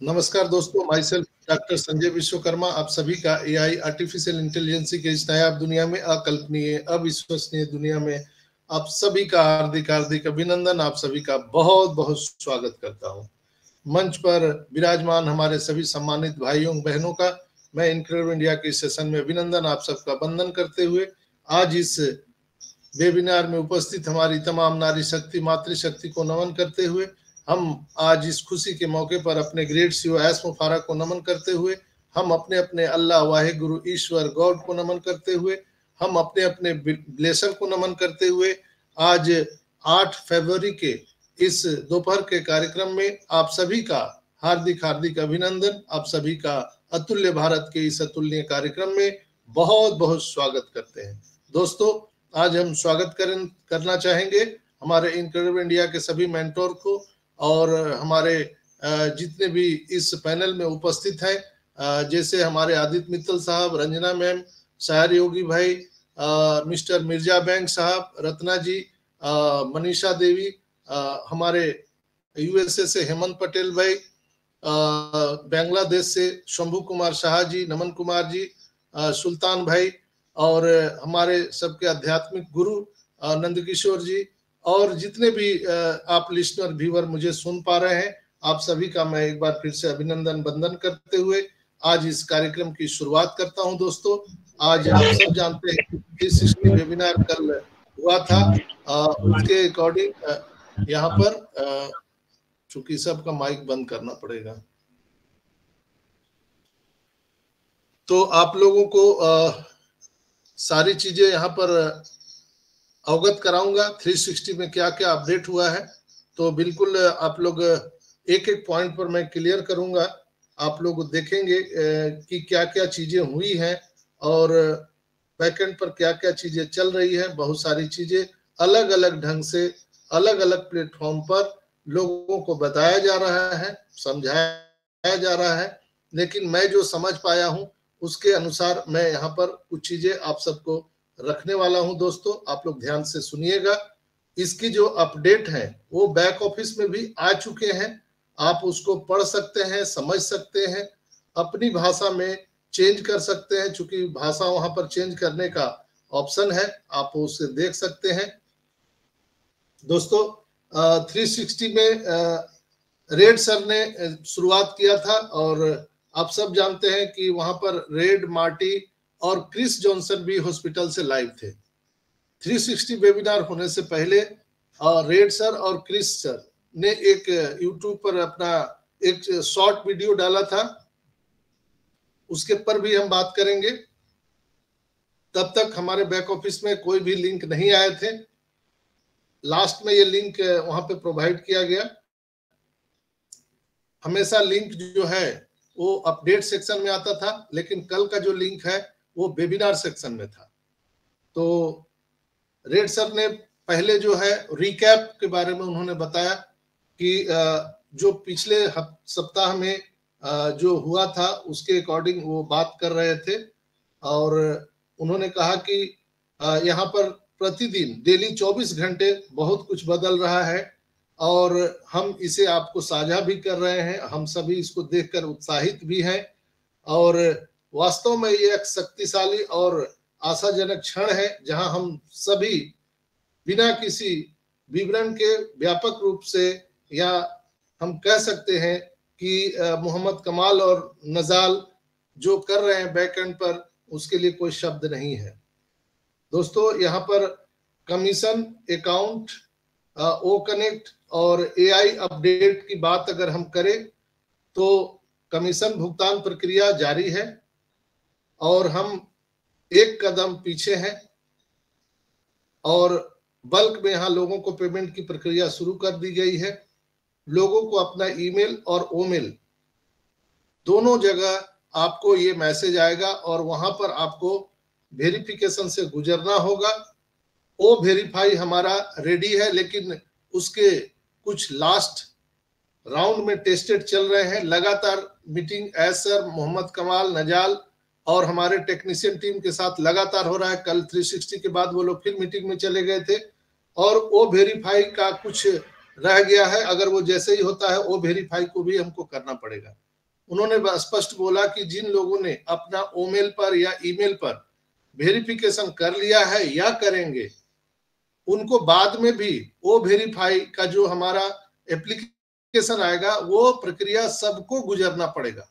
नमस्कार दोस्तों, my self doctor Sanjay Vishwakarma आप सभी का एआई आर्टिफिशियल इंटेलिजेंस के इस नायाब दुनिया में, अकल्पनीय अविश्वसनीय दुनिया में आप सभी का हार्दिक हार्दिक अभिनंदन। आप सभी का बहुत बहुत स्वागत करता हूं। मंच पर विराजमान हमारे सभी सम्मानित भाइयों बहनों का मैं इनक्रेडिबल इंडिया के सेशन में अभिनंदन आप सबका वंदन करते हुए आज इस वेबिनार में उपस्थित हमारी तमाम नारी शक्ति मातृशक्ति को नमन करते हुए हम आज इस खुशी के मौके पर अपने ग्रेट सीईओ एस मुफारा को नमन करते हुए हम अपने अपने अल्लाह वाहे गुरु ईश्वर गॉड को नमन करते हुए हम अपने अपने ब्लेसर को नमन करते हुए आज 8 फरवरी के इस दोपहर के कार्यक्रम में आप सभी का हार्दिक हार्दिक अभिनंदन। आप सभी का अतुल्य भारत के इस अतुल्य कार्यक्रम में बहुत बहुत स्वागत करते हैं। दोस्तों, आज हम स्वागत करना चाहेंगे हमारे इनक्रेडिबल इंडिया के सभी मेंटोर को और हमारे जितने भी इस पैनल में उपस्थित हैं, जैसे हमारे आदित्य मित्तल साहब, रंजना मैम, शायर योगी भाई, मिस्टर मिर्जा बैंक साहब, रत्ना जी, मनीषा देवी, हमारे यूएसए से हेमंत पटेल भाई, बांग्लादेश से शंभू कुमार शाह जी, नमन कुमार जी, सुल्तान भाई और हमारे सबके आध्यात्मिक गुरु नंदकिशोर जी और जितने भी आप लिस्नर व्यूअर मुझे सुन पा रहे हैं, आप सभी का मैं एक बार फिर से अभिनंदन वंदन करते हुए आज इस कार्यक्रम की शुरुआत करता हूं। दोस्तों, आज आप सब जानते हैं 360 वेबिनार कल हुआ था, उसके अकॉर्डिंग यहाँ पर चूंकि सबका माइक बंद करना पड़ेगा, तो आप लोगों को सारी चीजें यहाँ पर अवगत कराऊंगा 360 में क्या क्या अपडेट हुआ है। तो बिल्कुल आप लोग एक एक पॉइंट पर मैं क्लियर करूंगा, आप लोग देखेंगे कि क्या क्या चीजें हुई हैं और बैकएंड पर क्या क्या चीजें चल रही है। बहुत सारी चीजें अलग अलग ढंग से अलग अलग प्लेटफॉर्म पर लोगों को बताया जा रहा है, समझाया जा रहा है, लेकिन मैं जो समझ पाया हूं उसके अनुसार मैं यहाँ पर कुछ चीजें आप सबको रखने वाला हूं। दोस्तों, आप लोग ध्यान से सुनिएगा। इसकी जो अपडेट है वो बैक ऑफिस में भी आ चुके हैं, आप उसको पढ़ सकते हैं, समझ सकते हैं, अपनी भाषा में चेंज कर सकते हैं, चूंकि भाषा वहां पर चेंज करने का ऑप्शन है, आप उसे देख सकते हैं। दोस्तों, 360 में रेड सर ने शुरुआत किया था और आप सब जानते हैं कि वहां पर रेड, मार्टी और क्रिस जॉनसन भी हॉस्पिटल से लाइव थे। 360 वेबिनार होने से पहले रेड सर और क्रिस सर ने एक यूट्यूब पर अपना एक शॉर्ट वीडियो डाला था, उसके पर भी हम बात करेंगे। तब तक हमारे बैक ऑफिस में कोई भी लिंक नहीं आए थे, लास्ट में ये लिंक वहां पे प्रोवाइड किया गया। हमेशा लिंक जो है वो अपडेट सेक्शन में आता था, लेकिन कल का जो लिंक है वो वेबिनार सेक्शन में था। तो रेड सर ने पहले जो है रिकैप के बारे में उन्होंने बताया कि जो पिछले सप्ताह में जो हुआ था उसके अकॉर्डिंग वो बात कर रहे थे और उन्होंने कहा कि यहाँ पर प्रतिदिन डेली 24 घंटे बहुत कुछ बदल रहा है और हम इसे आपको साझा भी कर रहे हैं। हम सभी इसको देखकर उत्साहित भी हैं और वास्तव में ये एक शक्तिशाली और आशाजनक क्षण है जहां हम सभी बिना किसी विवरण के व्यापक रूप से, या हम कह सकते हैं कि मोहम्मद कमाल और नजाल जो कर रहे हैं बैकएंड पर, उसके लिए कोई शब्द नहीं है। दोस्तों, यहाँ पर कमीशन, अकाउंट, ओ कनेक्ट और एआई अपडेट की बात अगर हम करें तो कमीशन भुगतान प्रक्रिया जारी है और हम एक कदम पीछे हैं और बल्क में यहाँ लोगों को पेमेंट की प्रक्रिया शुरू कर दी गई है। लोगों को अपना ईमेल और ओमेल दोनों जगह आपको ये मैसेज आएगा और वहां पर आपको वेरिफिकेशन से गुजरना होगा। ओ वेरीफाई हमारा रेडी है, लेकिन उसके कुछ लास्ट राउंड में टेस्टेड चल रहे हैं। लगातार मीटिंग सर मोहम्मद कमाल, नजाल और हमारे टेक्नीशियन टीम के साथ लगातार हो रहा है। कल 360 के बाद वो लोग फिर मीटिंग में चले गए थे और ओ वेरीफाई का कुछ रह गया है। अगर वो जैसे ही होता है ओ वेरीफाई को भी हमको करना पड़ेगा। उन्होंने स्पष्ट बोला कि जिन लोगों ने अपना ओमेल पर या ईमेल पर वेरिफिकेशन कर लिया है या करेंगे, उनको बाद में भी वो वेरीफाई का जो हमारा एप्लीकेशन आएगा वो प्रक्रिया सबको गुजरना पड़ेगा।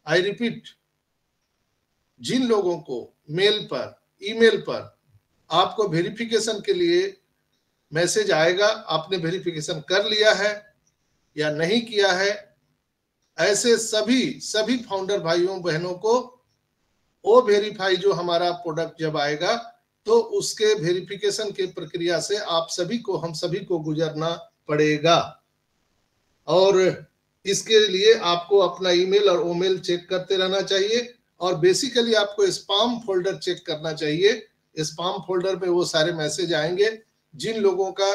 आई रिपीट, जिन लोगों को मेल पर, ईमेल पर आपको वेरिफिकेशन के लिए मैसेज आएगा, आपने वेरिफिकेशन कर लिया है या नहीं किया है, ऐसे सभी फाउंडर भाइयों बहनों को ओ वेरीफाई जो हमारा प्रोडक्ट जब आएगा तो उसके वेरिफिकेशन के प्रक्रिया से आप सभी को, हम सभी को गुजरना पड़ेगा। और इसके लिए आपको अपना ईमेल और ओमेल चेक करते रहना चाहिए और बेसिकली आपको स्पैम फोल्डर चेक करना चाहिए। स्पैम फोल्डर में वो सारे मैसेज आएंगे। जिन लोगों का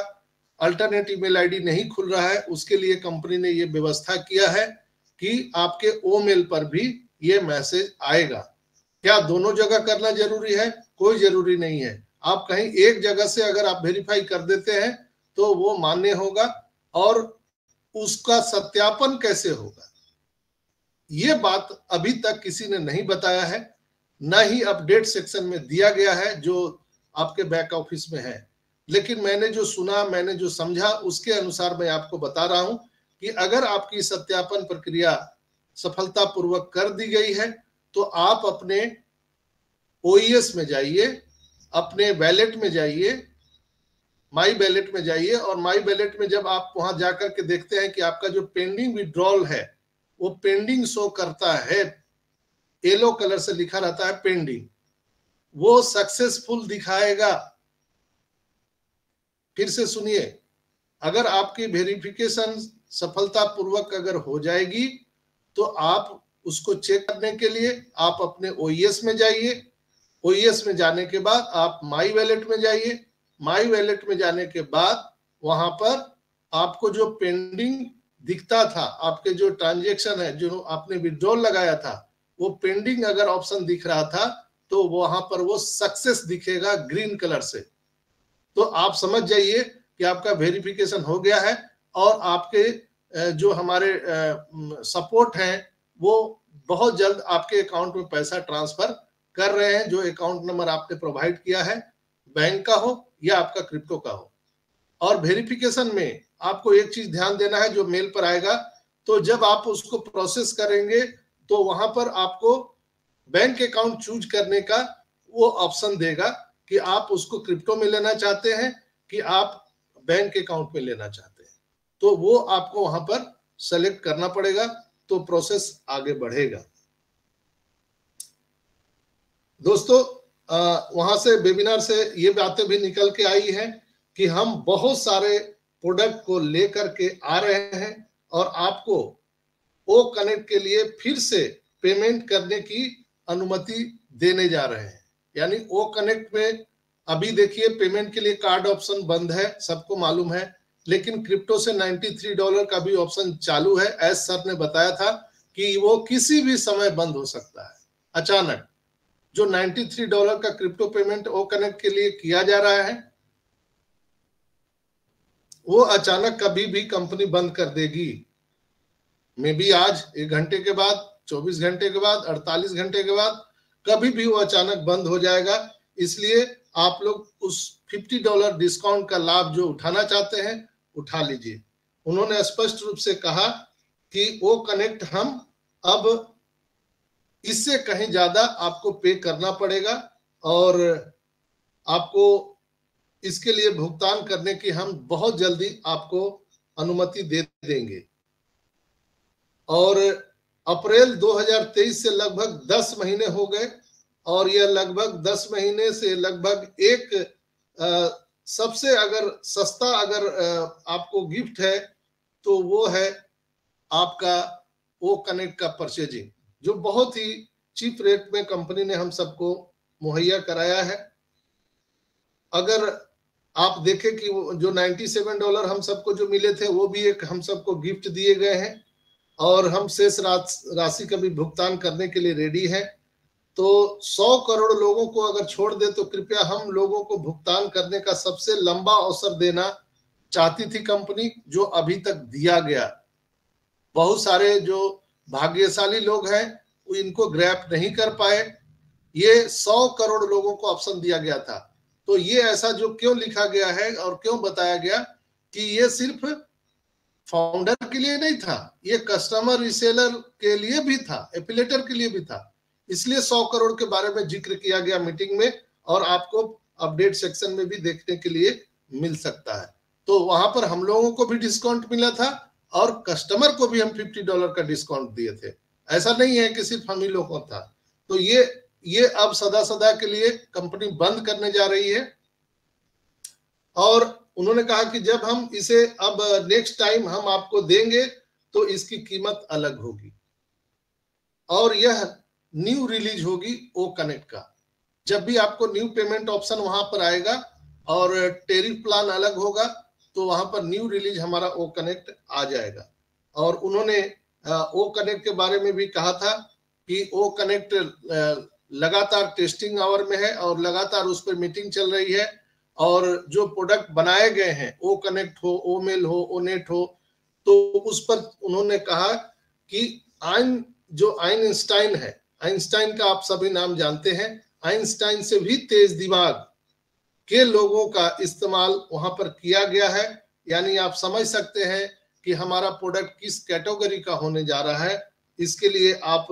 अल्टरनेट ईमेल आईडी नहीं खुल रहा है उसके लिए कंपनी ने ये व्यवस्था किया है कि आपके ओमेल पर भी ये मैसेज आएगा। क्या दोनों जगह करना जरूरी है? कोई जरूरी नहीं है। आप कहीं एक जगह से अगर आप वेरीफाई कर देते हैं तो वो मान्य होगा। और उसका सत्यापन कैसे होगा, ये बात अभी तक किसी ने नहीं बताया है, ना ही अपडेट सेक्शन में दिया गया है जो आपके बैक ऑफिस में है। लेकिन मैंने जो सुना, मैंने जो समझा, उसके अनुसार मैं आपको बता रहा हूं कि अगर आपकी सत्यापन प्रक्रिया सफलतापूर्वक कर दी गई है तो आप अपने ओईएस में जाइए, अपने वैलेट में जाइए, माई वैलेट में जाइए और माई वैलेट में जब आप वहां जाकर के देखते हैं कि आपका जो पेंडिंग विड्रॉल है वो पेंडिंग शो करता है, येलो कलर से लिखा रहता है पेंडिंग, वो सक्सेसफुल दिखाएगा। फिर से सुनिए, अगर आपकी वेरिफिकेशन सफलतापूर्वक अगर हो जाएगी तो आप उसको चेक करने के लिए आप अपने ओईएस में जाइए। ओईएस में जाने के बाद आप माई वैलेट में जाइए। माई वैलेट में जाने के बाद वहां पर आपको जो पेंडिंग दिखता था, आपके जो ट्रांजेक्शन है, जो आपने विड्रॉल लगाया था, वो पेंडिंग अगर ऑप्शन दिख रहा था तो वहां पर वो सक्सेस दिखेगा ग्रीन कलर से। तो आप समझ जाइए कि आपका वेरिफिकेशन हो गया है और आपके जो हमारे सपोर्ट हैं वो बहुत जल्द आपके अकाउंट में पैसा ट्रांसफर कर रहे हैं। जो अकाउंट नंबर आपने प्रोवाइड किया है, बैंक का हो या आपका क्रिप्टो का हो। और वेरिफिकेशन में आपको एक चीज ध्यान देना है, जो मेल पर आएगा तो जब आप उसको प्रोसेस करेंगे तो वहां पर आपको बैंक अकाउंट चूज करने का वो ऑप्शन देगा कि आप उसको क्रिप्टो में लेना चाहते हैं कि आप बैंक अकाउंट में लेना चाहते हैं। तो वो आपको वहां पर सेलेक्ट करना पड़ेगा, तो प्रोसेस आगे बढ़ेगा। दोस्तों, वहां से वेबिनार से ये बातें भी निकल के आई है कि हम बहुत सारे प्रोडक्ट को लेकर के आ रहे हैं और आपको ओ कनेक्ट के लिए फिर से पेमेंट करने की अनुमति देने जा रहे हैं। यानी ओ कनेक्ट में अभी देखिए पेमेंट के लिए कार्ड ऑप्शन बंद है, सबको मालूम है, लेकिन क्रिप्टो से $93 का भी ऑप्शन चालू है। एस सर ने बताया था कि वो किसी भी समय बंद हो सकता है अचानक। जो $93 का क्रिप्टो पेमेंट ओ कनेक्ट के लिए किया जा रहा है वो अचानक कभी भी कंपनी बंद कर देगी। मे बी आज 1 घंटे के बाद, 24 घंटे के बाद, 48 घंटे के बाद, कभी भी वो अचानक बंद हो जाएगा। इसलिए आप लोग उस $50 डिस्काउंट का लाभ जो उठाना चाहते हैं उठा लीजिए। उन्होंने स्पष्ट रूप से कहा कि ओ कनेक्ट हम अब इससे कहीं ज्यादा आपको पे करना पड़ेगा और आपको इसके लिए भुगतान करने की हम बहुत जल्दी आपको अनुमति दे देंगे। और अप्रैल 2023 से लगभग 10 महीने हो गए और यह लगभग 10 महीने से लगभग एक सबसे अगर सस्ता अगर आपको गिफ्ट है तो वो है आपका ओ कनेक्ट का परचेजिंग, जो बहुत ही चीप रेट में कंपनी ने हम सबको मुहैया कराया है। अगर आप देखें कि जो $97 हम सबको जो मिले थे वो भी एक हम सबको गिफ्ट दिए गए हैं और हम शेष राशि का भी भुगतान करने के लिए रेडी है। तो 100 करोड़ लोगों को अगर छोड़ दे तो कृपया हम लोगों को भुगतान करने का सबसे लंबा अवसर देना चाहती थी कंपनी, जो अभी तक दिया गया। बहुत सारे जो भाग्यशाली लोग हैं, वो इनको ग्रैब नहीं कर पाए। ये 100 करोड़ लोगों को ऑप्शन दिया गया था। तो ये ऐसा जो क्यों लिखा गया है और क्यों बताया गया कि ये सिर्फ फाउंडर के लिए नहीं था, ये कस्टमर रिसेलर के लिए भी था, एफिलेटर के लिए भी था। इसलिए 100 करोड़ के बारे में जिक्र किया गया मीटिंग में, और आपको अपडेट सेक्शन में भी देखने के लिए मिल सकता है। तो वहां पर हम लोगों को भी डिस्काउंट मिला था और कस्टमर को भी हम $50 का डिस्काउंट दिए थे। ऐसा नहीं है कि सिर्फ हम ही लोगों को था। तो ये अब सदा सदा के लिए कंपनी बंद करने जा रही है, और उन्होंने कहा कि जब हम इसे अब नेक्स्ट टाइम हम आपको देंगे तो इसकी कीमत अलग होगी, और यह न्यू रिलीज होगी ओ कनेक्ट का। जब भी आपको न्यू पेमेंट ऑप्शन वहां पर आएगा और टेरिफ प्लान अलग होगा, तो वहां पर न्यू रिलीज हमारा ओ कनेक्ट आ जाएगा। और उन्होंने ओ कनेक्ट के बारे में भी कहा था कि ओ कनेक्ट लगातार टेस्टिंग आवर में है और लगातार उस पर मीटिंग चल रही है, और जो प्रोडक्ट बनाए गए हैं, ओ कनेक्ट हो, ओ मेल हो, ओ नेट हो, तो उस पर उन्होंने कहा कि आइंस्टाइन है, आइंस्टाइन का आप सभी नाम जानते हैं, आइंस्टाइन से भी तेज दिमाग के लोगों का इस्तेमाल वहां पर किया गया है। यानी आप समझ सकते हैं कि हमारा प्रोडक्ट किस कैटेगरी का होने जा रहा है। इसके लिए आप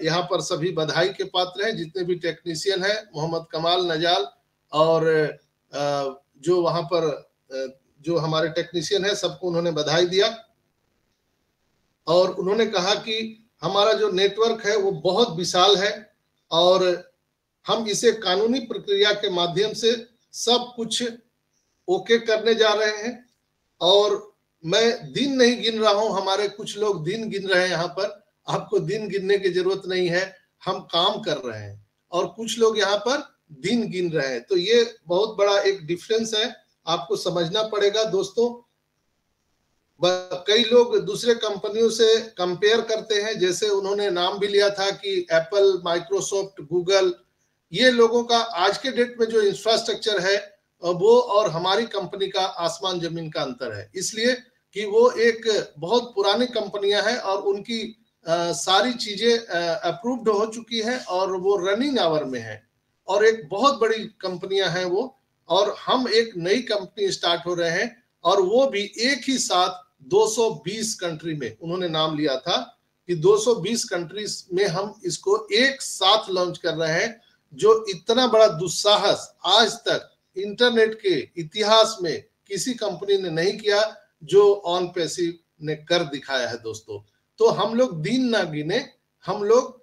यहाँ पर सभी बधाई के पात्र हैं, जितने भी टेक्नीशियन हैं, मोहम्मद कमाल, नजाल, और जो वहां पर जो हमारे टेक्नीशियन है, सबको उन्होंने बधाई दिया। और उन्होंने कहा कि हमारा जो नेटवर्क है वो बहुत विशाल है, और हम इसे कानूनी प्रक्रिया के माध्यम से सब कुछ ओके करने जा रहे हैं। और मैं दिन नहीं गिन रहा हूं, हमारे कुछ लोग दिन गिन रहे हैं यहाँ पर, आपको दिन गिनने की जरूरत नहीं है, हम काम कर रहे हैं, और कुछ लोग यहाँ पर दिन गिन रहे हैं। तो ये बहुत बड़ा एक डिफरेंस है, आपको समझना पड़ेगा दोस्तों। कई लोग दूसरे कंपनियों से कंपेयर करते हैं, जैसे उन्होंने नाम भी लिया था कि एप्पल, माइक्रोसॉफ्ट, गूगल, ये लोगों का आज के डेट में जो इंफ्रास्ट्रक्चर है वो और हमारी कंपनी का आसमान जमीन का अंतर है। इसलिए कि वो एक बहुत पुरानी कंपनियां हैं और उनकी सारी चीजें अप्रूव्ड हो चुकी है और वो रनिंग आवर में है, और एक बहुत बड़ी कंपनियां हैं वो, और हम एक नई कंपनी स्टार्ट हो रहे हैं, और वो भी एक ही साथ 220 कंट्री में। उन्होंने नाम लिया था कि 220 कंट्रीज में हम इसको एक साथ लॉन्च कर रहे हैं, जो इतना बड़ा दुस्साहस आज तक इंटरनेट के इतिहास में किसी कंपनी ने नहीं किया, जो ऑन पैसिव ने कर दिखाया है दोस्तों। तो हम लोग दिन ना गिने, हम लोग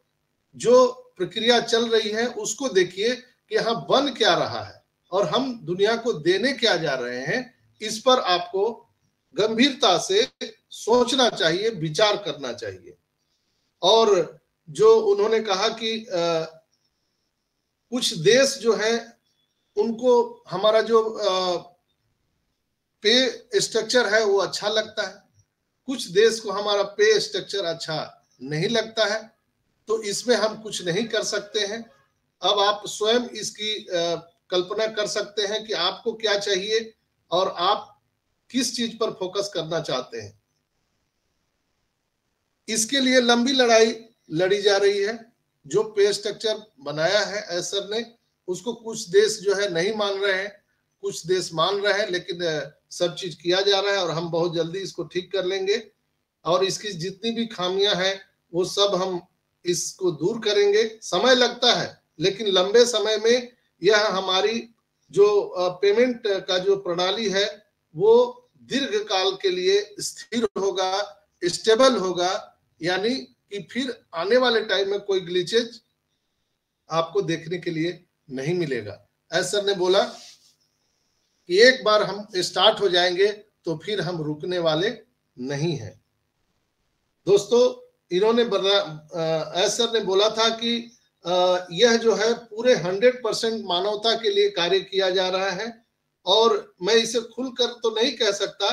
जो प्रक्रिया चल रही है उसको देखिए कि यहाँ बन क्या रहा है और हम दुनिया को देने क्या जा रहे हैं। इस पर आपको गंभीरता से सोचना चाहिए, विचार करना चाहिए। और जो उन्होंने कहा कि कुछ देश जो है उनको हमारा जो पे स्ट्रक्चर है वो अच्छा लगता है, कुछ देश को हमारा पे स्ट्रक्चर अच्छा नहीं लगता है, तो इसमें हम कुछ नहीं कर सकते हैं। अब आप स्वयं इसकी कल्पना कर सकते हैं कि आपको क्या चाहिए और आप किस चीज पर फोकस करना चाहते हैं। इसके लिए लंबी लड़ाई लड़ी जा रही है। जो पे स्ट्रक्चर बनाया है एसर ने, उसको कुछ देश जो है नहीं मान रहे हैं, कुछ देश मान रहे हैं, लेकिन सब चीज किया जा रहा है और हम बहुत जल्दी इसको ठीक कर लेंगे। और इसकी जितनी भी खामियां हैं वो सब हम इसको दूर करेंगे। समय लगता है, लेकिन लंबे समय में यह हमारी जो पेमेंट का जो प्रणाली है वो दीर्घ काल के लिए स्थिर होगा, स्टेबल होगा, यानी कि फिर आने वाले टाइम में कोई ग्लिचेज आपको देखने के लिए नहीं मिलेगा। एसर ने बोला कि एक बार हम स्टार्ट हो जाएंगे तो फिर हम रुकने वाले नहीं हैं। दोस्तों, इन्होंने एसर ने बोला था कि यह जो है पूरे 100% मानवता के लिए कार्य किया जा रहा है, और मैं इसे खुलकर तो नहीं कह सकता,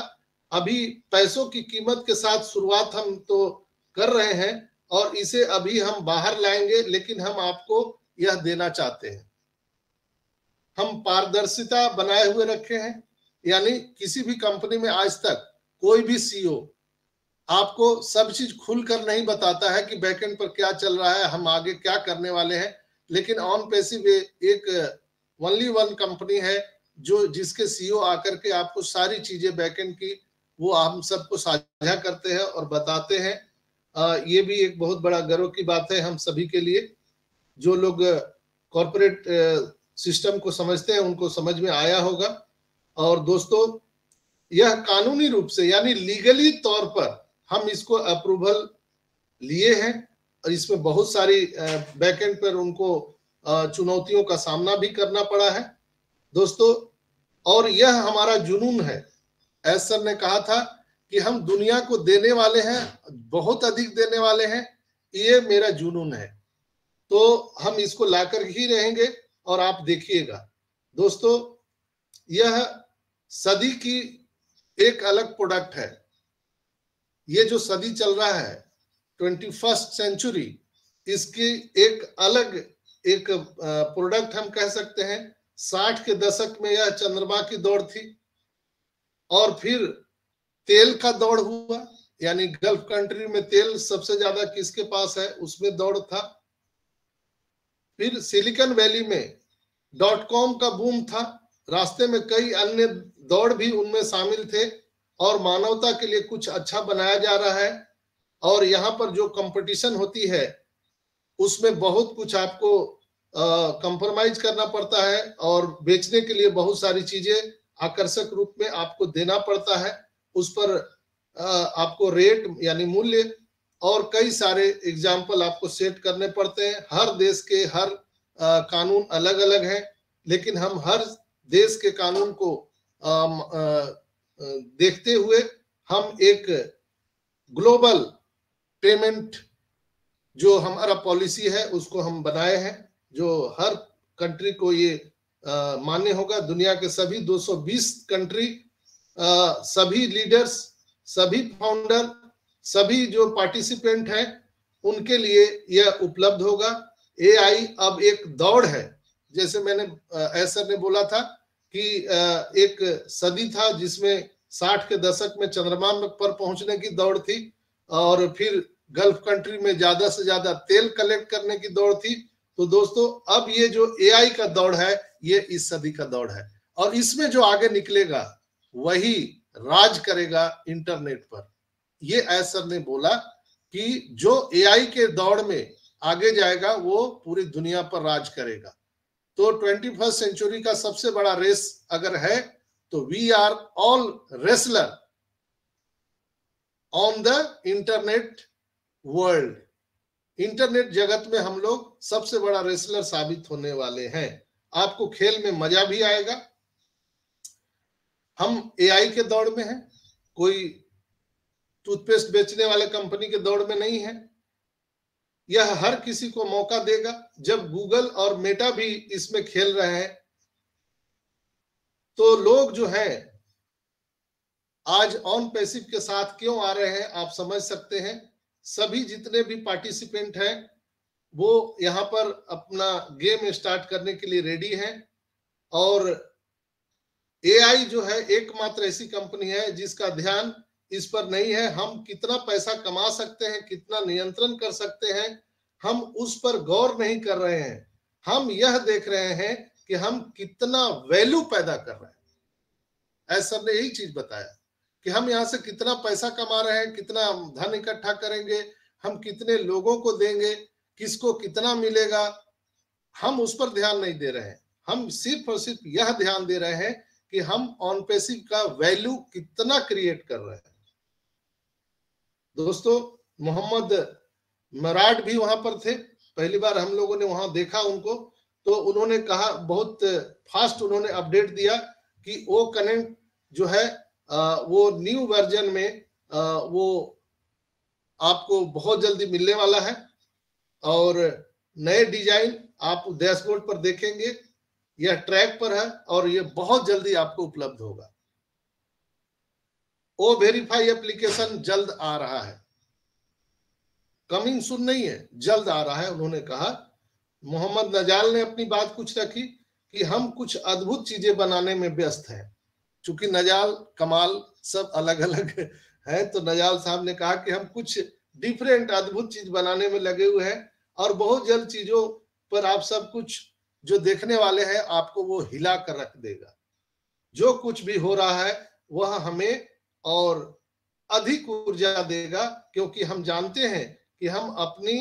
अभी पैसों की कीमत के साथ शुरुआत हम तो कर रहे हैं और इसे अभी हम बाहर लाएंगे, लेकिन हम आपको यह देना चाहते हैं। हम पारदर्शिता बनाए हुए रखे हैं, यानी किसी भी कंपनी में आज तक कोई भी सीईओ आपको सब चीज खुलकर नहीं बताता है कि बैकएंड पर क्या चल रहा है, हम आगे क्या करने वाले हैं। लेकिन OnPassive एक ओनली वन कंपनी है जो जिसके सीईओ आकर के आपको सारी चीजें बैकएंड की वो हम सबको साझा करते हैं और बताते हैं। ये भी एक बहुत बड़ा गर्व की बात है हम सभी के लिए। जो लोग कॉर्पोरेट सिस्टम को समझते हैं उनको समझ में आया होगा। और दोस्तों, यह कानूनी रूप से यानी लीगली तौर पर हम इसको अप्रूवल लिए हैं और इसमें बहुत सारी बैकएंड पर उनको चुनौतियों का सामना भी करना पड़ा है दोस्तों। और यह हमारा जुनून है। एस सर ने कहा था कि हम दुनिया को देने वाले हैं, बहुत अधिक देने वाले हैं, ये मेरा जुनून है। तो हम इसको लाकर ही रहेंगे। और आप देखिएगा दोस्तों, यह सदी की एक अलग प्रोडक्ट है। ये जो सदी चल रहा है 21st सेंचुरी, इसकी एक अलग एक प्रोडक्ट हम कह सकते हैं। 60 के दशक में यह चंद्रमा की दौड़ थी और फिर तेल का दौड़ हुआ, यानी गल्फ कंट्री में तेल सबसे ज्यादा किसके पास है उसमें दौड़ था। फिर सिलिकॉन वैली में .com का बूम था। रास्ते में कई अन्य दौड़ भी उनमें शामिल थे और मानवता के लिए कुछ अच्छा बनाया जा रहा है। और यहाँ पर जो कंपटीशन होती है उसमें बहुत कुछ आपको कंप्रोमाइज करना पड़ता है और बेचने के लिए बहुत सारी चीजें आकर्षक रूप में आपको देना पड़ता है। उस पर आपको रेट यानी मूल्य और कई सारे एग्जाम्पल आपको सेट करने पड़ते हैं। हर देश के हर कानून अलग अलग हैं, लेकिन हम हर देश के कानून को देखते हुए हम एक ग्लोबल पेमेंट जो हमारा पॉलिसी है उसको हम बनाए हैं, जो हर कंट्री को ये मान्य होगा। दुनिया के सभी 220 कंट्री, सभी लीडर्स, सभी फाउंडर, सभी जो पार्टिसिपेंट हैं उनके लिए यह उपलब्ध होगा। AI अब एक दौड़ है। जैसे मैंने सर ने बोला था कि एक सदी था जिसमें 60 के दशक में चंद्रमा पर पहुंचने की दौड़ थी और फिर गल्फ कंट्री में ज्यादा से ज्यादा तेल कलेक्ट करने की दौड़ थी। तो दोस्तों, अब ये जो AI का दौड़ है ये इस सदी का दौड़ है और इसमें जो आगे निकलेगा वही राज करेगा इंटरनेट पर। ये सर ने बोला कि जो AI के दौड़ में आगे जाएगा वो पूरी दुनिया पर राज करेगा। तो 21st सेंचुरी का सबसे बड़ा रेस अगर है तो we are all wrestler on the internet world. Internet जगत में हम लोग सबसे बड़ा रेसलर साबित होने वाले हैं। आपको खेल में मजा भी आएगा। हम AI के दौड़ में हैं, कोई टूथपेस्ट बेचने वाले कंपनी के दौड़ में नहीं है। यह हर किसी को मौका देगा। जब गूगल और मेटा भी इसमें खेल रहे हैं तो लोग जो हैं आज OnPassive के साथ क्यों आ रहे हैं आप समझ सकते हैं। सभी जितने भी पार्टिसिपेंट हैं वो यहाँ पर अपना गेम स्टार्ट करने के लिए रेडी हैं। और AI जो है एकमात्र ऐसी कंपनी है जिसका ध्यान इस पर नहीं है हम कितना पैसा कमा सकते हैं, कितना नियंत्रण कर सकते हैं, हम उस पर गौर नहीं कर रहे हैं। हम यह देख रहे हैं कि हम कितना वैल्यू पैदा कर रहे हैं। सर ने यही चीज बताया कि हम यहाँ से कितना पैसा कमा रहे हैं, कितना धन इकट्ठा करेंगे, हम कितने लोगों को देंगे, किसको कितना मिलेगा, हम उस पर ध्यान नहीं दे रहे हैं। हम सिर्फ और सिर्फ यह ध्यान दे रहे हैं कि हम OnPassive का वैल्यू कितना क्रिएट कर रहे हैं। दोस्तों, मोहम्मद मराठ भी वहां पर थे। पहली बार हम लोगों ने वहां देखा उनको, तो उन्होंने कहा, बहुत फास्ट उन्होंने अपडेट दिया कि वो कनेक्ट जो है वो न्यू वर्जन में वो आपको बहुत जल्दी मिलने वाला है और नए डिजाइन आप डैशबोर्ड पर देखेंगे। यह ट्रैक पर है और यह बहुत जल्दी आपको उपलब्ध होगा। ओ वेरीफाई एप्लीकेशन जल्द आ रहा है, कमिंग सुन नहीं है, जल्द आ रहा है। उन्होंने कहा, मोहम्मद नजाल ने अपनी बात कुछ रखी कि हम कुछ अद्भुत चीजें बनाने में व्यस्त हैं। चूंकि नजाल, कमाल सब अलग अलग है। तो नजाल साहब ने कहा कि हम कुछ डिफरेंट अद्भुत चीज बनाने में लगे हुए हैं और बहुत जल्द चीजों पर आप सब कुछ जो देखने वाले हैं आपको वो हिला कर रख देगा। जो कुछ भी हो रहा है वह हमें और अधिक ऊर्जा देगा, क्योंकि हम जानते हैं कि हम अपनी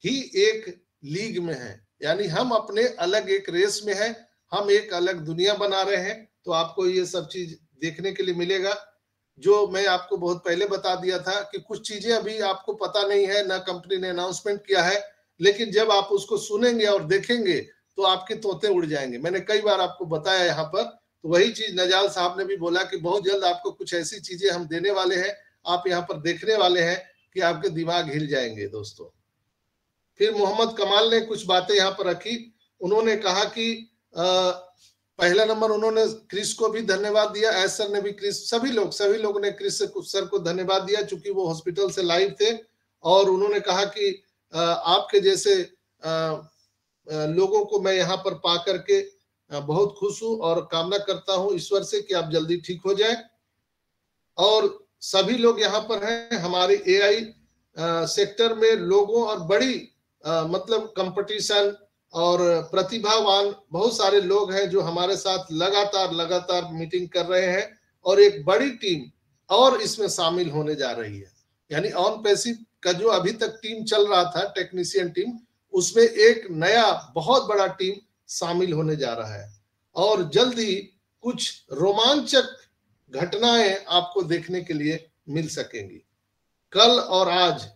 ही एक लीग में हैं, यानी हम अपने अलग एक रेस में हैं, हम एक अलग दुनिया बना रहे हैं। तो आपको ये सब चीज देखने के लिए मिलेगा। जो मैं आपको बहुत पहले बता दिया था कि कुछ चीजें अभी आपको पता नहीं है, ना कंपनी ने अनाउंसमेंट किया है, लेकिन जब आप उसको सुनेंगे और देखेंगे तो आपके तोते उड़ जाएंगे। मैंने कई बार आपको बताया यहाँ पर, तो वही चीज नजाल साहब ने भी बोला कि बहुत जल्द आपको कुछ ऐसी चीजें हम देने वाले हैं, आप यहाँ पर देखने वाले हैं कि आपके दिमाग हिल जाएंगे दोस्तों। फिर मोहम्मद कमाल ने कुछ बातें यहाँ पर रखी। उन्होंने कहा कि पहला नंबर उन्होंने क्रिस को भी धन्यवाद दिया, एस सर ने भी क्रिस, सभी लोगों ने क्रिस सर को धन्यवाद दिया चूंकि वो हॉस्पिटल से लाइव थे। और उन्होंने कहा कि आपके जैसे लोगों को मैं यहाँ पर पा करके बहुत खुश हूं और कामना करता हूं ईश्वर से कि आप जल्दी ठीक हो जाए। और सभी लोग यहाँ पर हैं हमारे एआई सेक्टर में लोगों और बड़ी मतलब कंपटीशन और प्रतिभावान बहुत सारे लोग हैं जो हमारे साथ लगातार मीटिंग कर रहे हैं और एक बड़ी टीम और इसमें शामिल होने जा रही है। यानी ऑन पैसिव का जो अभी तक टीम चल रहा था टेक्नीशियन टीम, उसमें एक नया बहुत बड़ा टीम शामिल होने जा रहा है और जल्द ही कुछ रोमांचक घटनाएं आपको देखने के लिए मिल सकेंगी। कल और आज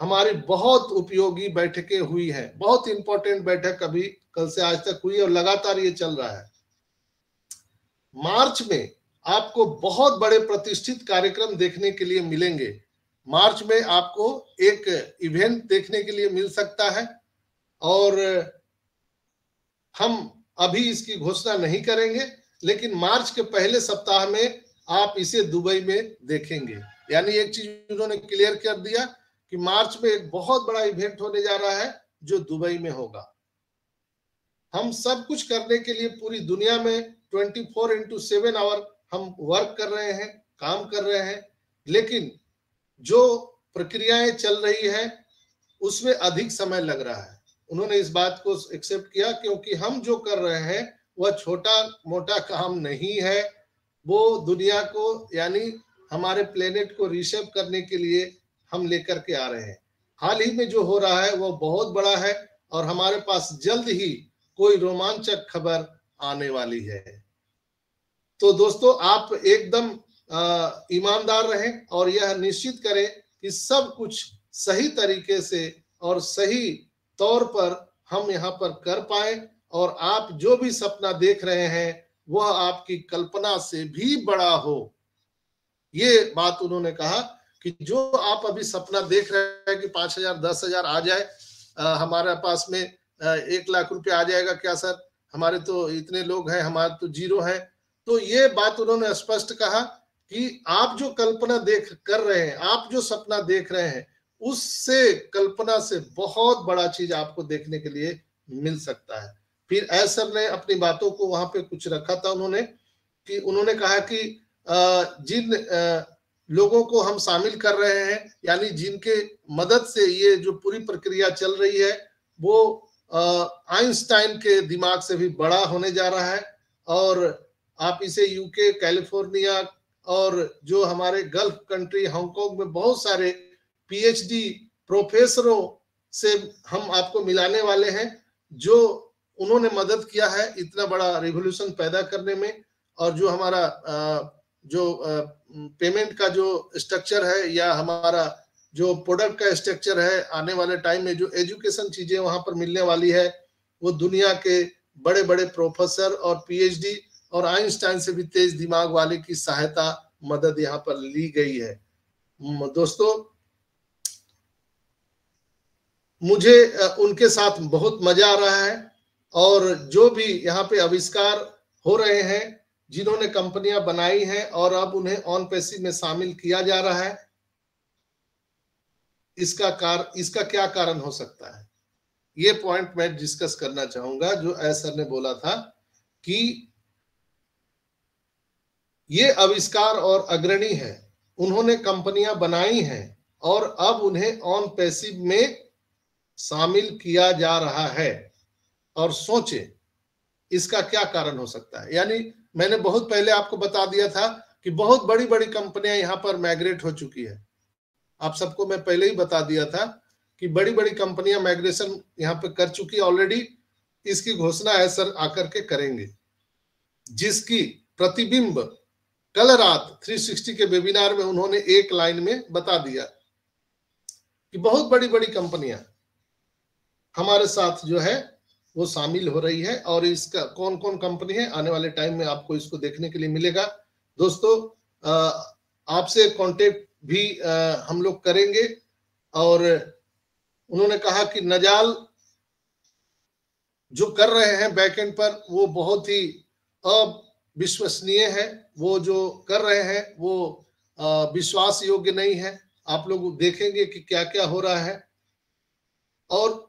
हमारी बहुत उपयोगी बैठकें हुई हैं, बहुत इंपॉर्टेंट बैठक अभी कल से आज तक हुई और लगातार ये चल रहा है। मार्च में आपको बहुत बड़े प्रतिष्ठित कार्यक्रम देखने के लिए मिलेंगे। मार्च में आपको एक इवेंट देखने के लिए मिल सकता है और हम अभी इसकी घोषणा नहीं करेंगे, लेकिन मार्च के पहले सप्ताह में आप इसे दुबई में देखेंगे। यानी एक चीज उन्होंने क्लियर कर दिया कि मार्च में एक बहुत बड़ा इवेंट होने जा रहा है जो दुबई में होगा। हम सब कुछ करने के लिए पूरी दुनिया में 24/7 आवर हम वर्क कर रहे हैं, काम कर रहे हैं, लेकिन जो प्रक्रियाएं चल रही है उसमें अधिक समय लग रहा है। उन्होंने इस बात को एक्सेप्ट किया क्योंकि हम जो कर रहे हैं वह छोटा मोटा काम नहीं है, वो दुनिया को यानी हमारे प्लेनेट को रीसेट करने के लिए हम लेकर के आ रहे हैं। हाल ही में जो हो रहा है वो बहुत बड़ा है और हमारे पास जल्द ही कोई रोमांचक खबर आने वाली है। तो दोस्तों आप एकदम ईमानदार रहें और यह निश्चित करें कि सब कुछ सही तरीके से और सही तौर पर हम यहाँ पर कर पाए और आप जो भी सपना देख रहे हैं वह आपकी कल्पना से भी बड़ा हो। ये बात उन्होंने कहा कि जो आप अभी सपना देख रहे हैं कि 5,000 10,000 आ जाए, हमारे पास में 1 लाख रुपया आ जाएगा क्या सर, हमारे तो इतने लोग हैं, हमारे तो जीरो है। तो ये बात उन्होंने स्पष्ट कहा कि आप जो कल्पना कर रहे हैं, आप जो सपना देख रहे हैं, उससे कल्पना से बहुत बड़ा चीज आपको देखने के लिए मिल सकता है। फिर ऐसर ने अपनी बातों को वहां पे कुछ रखा था उन्होंने कहा कि जिन लोगों को हम शामिल कर रहे हैं, यानी जिनके मदद से ये जो पूरी प्रक्रिया चल रही है वो आइंस्टाइन के दिमाग से भी बड़ा होने जा रहा है। और आप इसे यूके, कैलिफोर्निया और जो हमारे गल्फ कंट्री हांगकांग में बहुत सारे पीएचडी प्रोफेसरों से हम आपको मिलाने वाले हैं जो उन्होंने मदद किया है इतना बड़ा रिवॉल्यूशन पैदा करने में। और जो हमारा जो पेमेंट का जो स्ट्रक्चर है या हमारा जो प्रोडक्ट का स्ट्रक्चर है, आने वाले टाइम में जो एजुकेशन चीजें वहां पर मिलने वाली है वो दुनिया के बड़े बड़े प्रोफेसर और पीएचडी और आइंस्टाइन से भी तेज दिमाग वाले की सहायता मदद यहाँ पर ली गई है। दोस्तों मुझे उनके साथ बहुत मजा आ रहा है और जो भी यहाँ पे आविष्कार हो रहे हैं, जिन्होंने कंपनियां बनाई हैं और अब उन्हें ऑन पैसिव में शामिल किया जा रहा है, इसका क्या कारण हो सकता है, ये पॉइंट मैं डिस्कस करना चाहूंगा। जो सर ने बोला था कि ये आविष्कार और अग्रणी है, उन्होंने कंपनियां बनाई हैं और अब उन्हें ऑन पैसिव में शामिल किया जा रहा है। और सोचे इसका क्या कारण हो सकता है। यानी मैंने बहुत पहले आपको बता दिया था कि बहुत बड़ी बड़ी कंपनियां यहां पर माइग्रेट हो चुकी है। आप सबको मैं पहले ही बता दिया था कि बड़ी बड़ी कंपनियां माइग्रेशन यहां पे कर चुकी है ऑलरेडी। इसकी घोषणा एसर आकर के करेंगे, जिसकी प्रतिबिंब कल रात 360 के वेबिनार में उन्होंने एक लाइन में बता दिया कि बहुत बड़ी बड़ी कंपनियां हमारे साथ जो है वो शामिल हो रही है। और इसका कौन कौन कंपनी है आने वाले टाइम में आपको इसको देखने के लिए मिलेगा। दोस्तों आपसे कांटेक्ट भी हम लोग करेंगे। और उन्होंने कहा कि नजाल जो कर रहे हैं बैकएंड पर वो बहुत ही अविश्वसनीय है। वो जो कर रहे हैं वो विश्वास योग्य नहीं है। आप लोग देखेंगे कि क्या क्या हो रहा है। और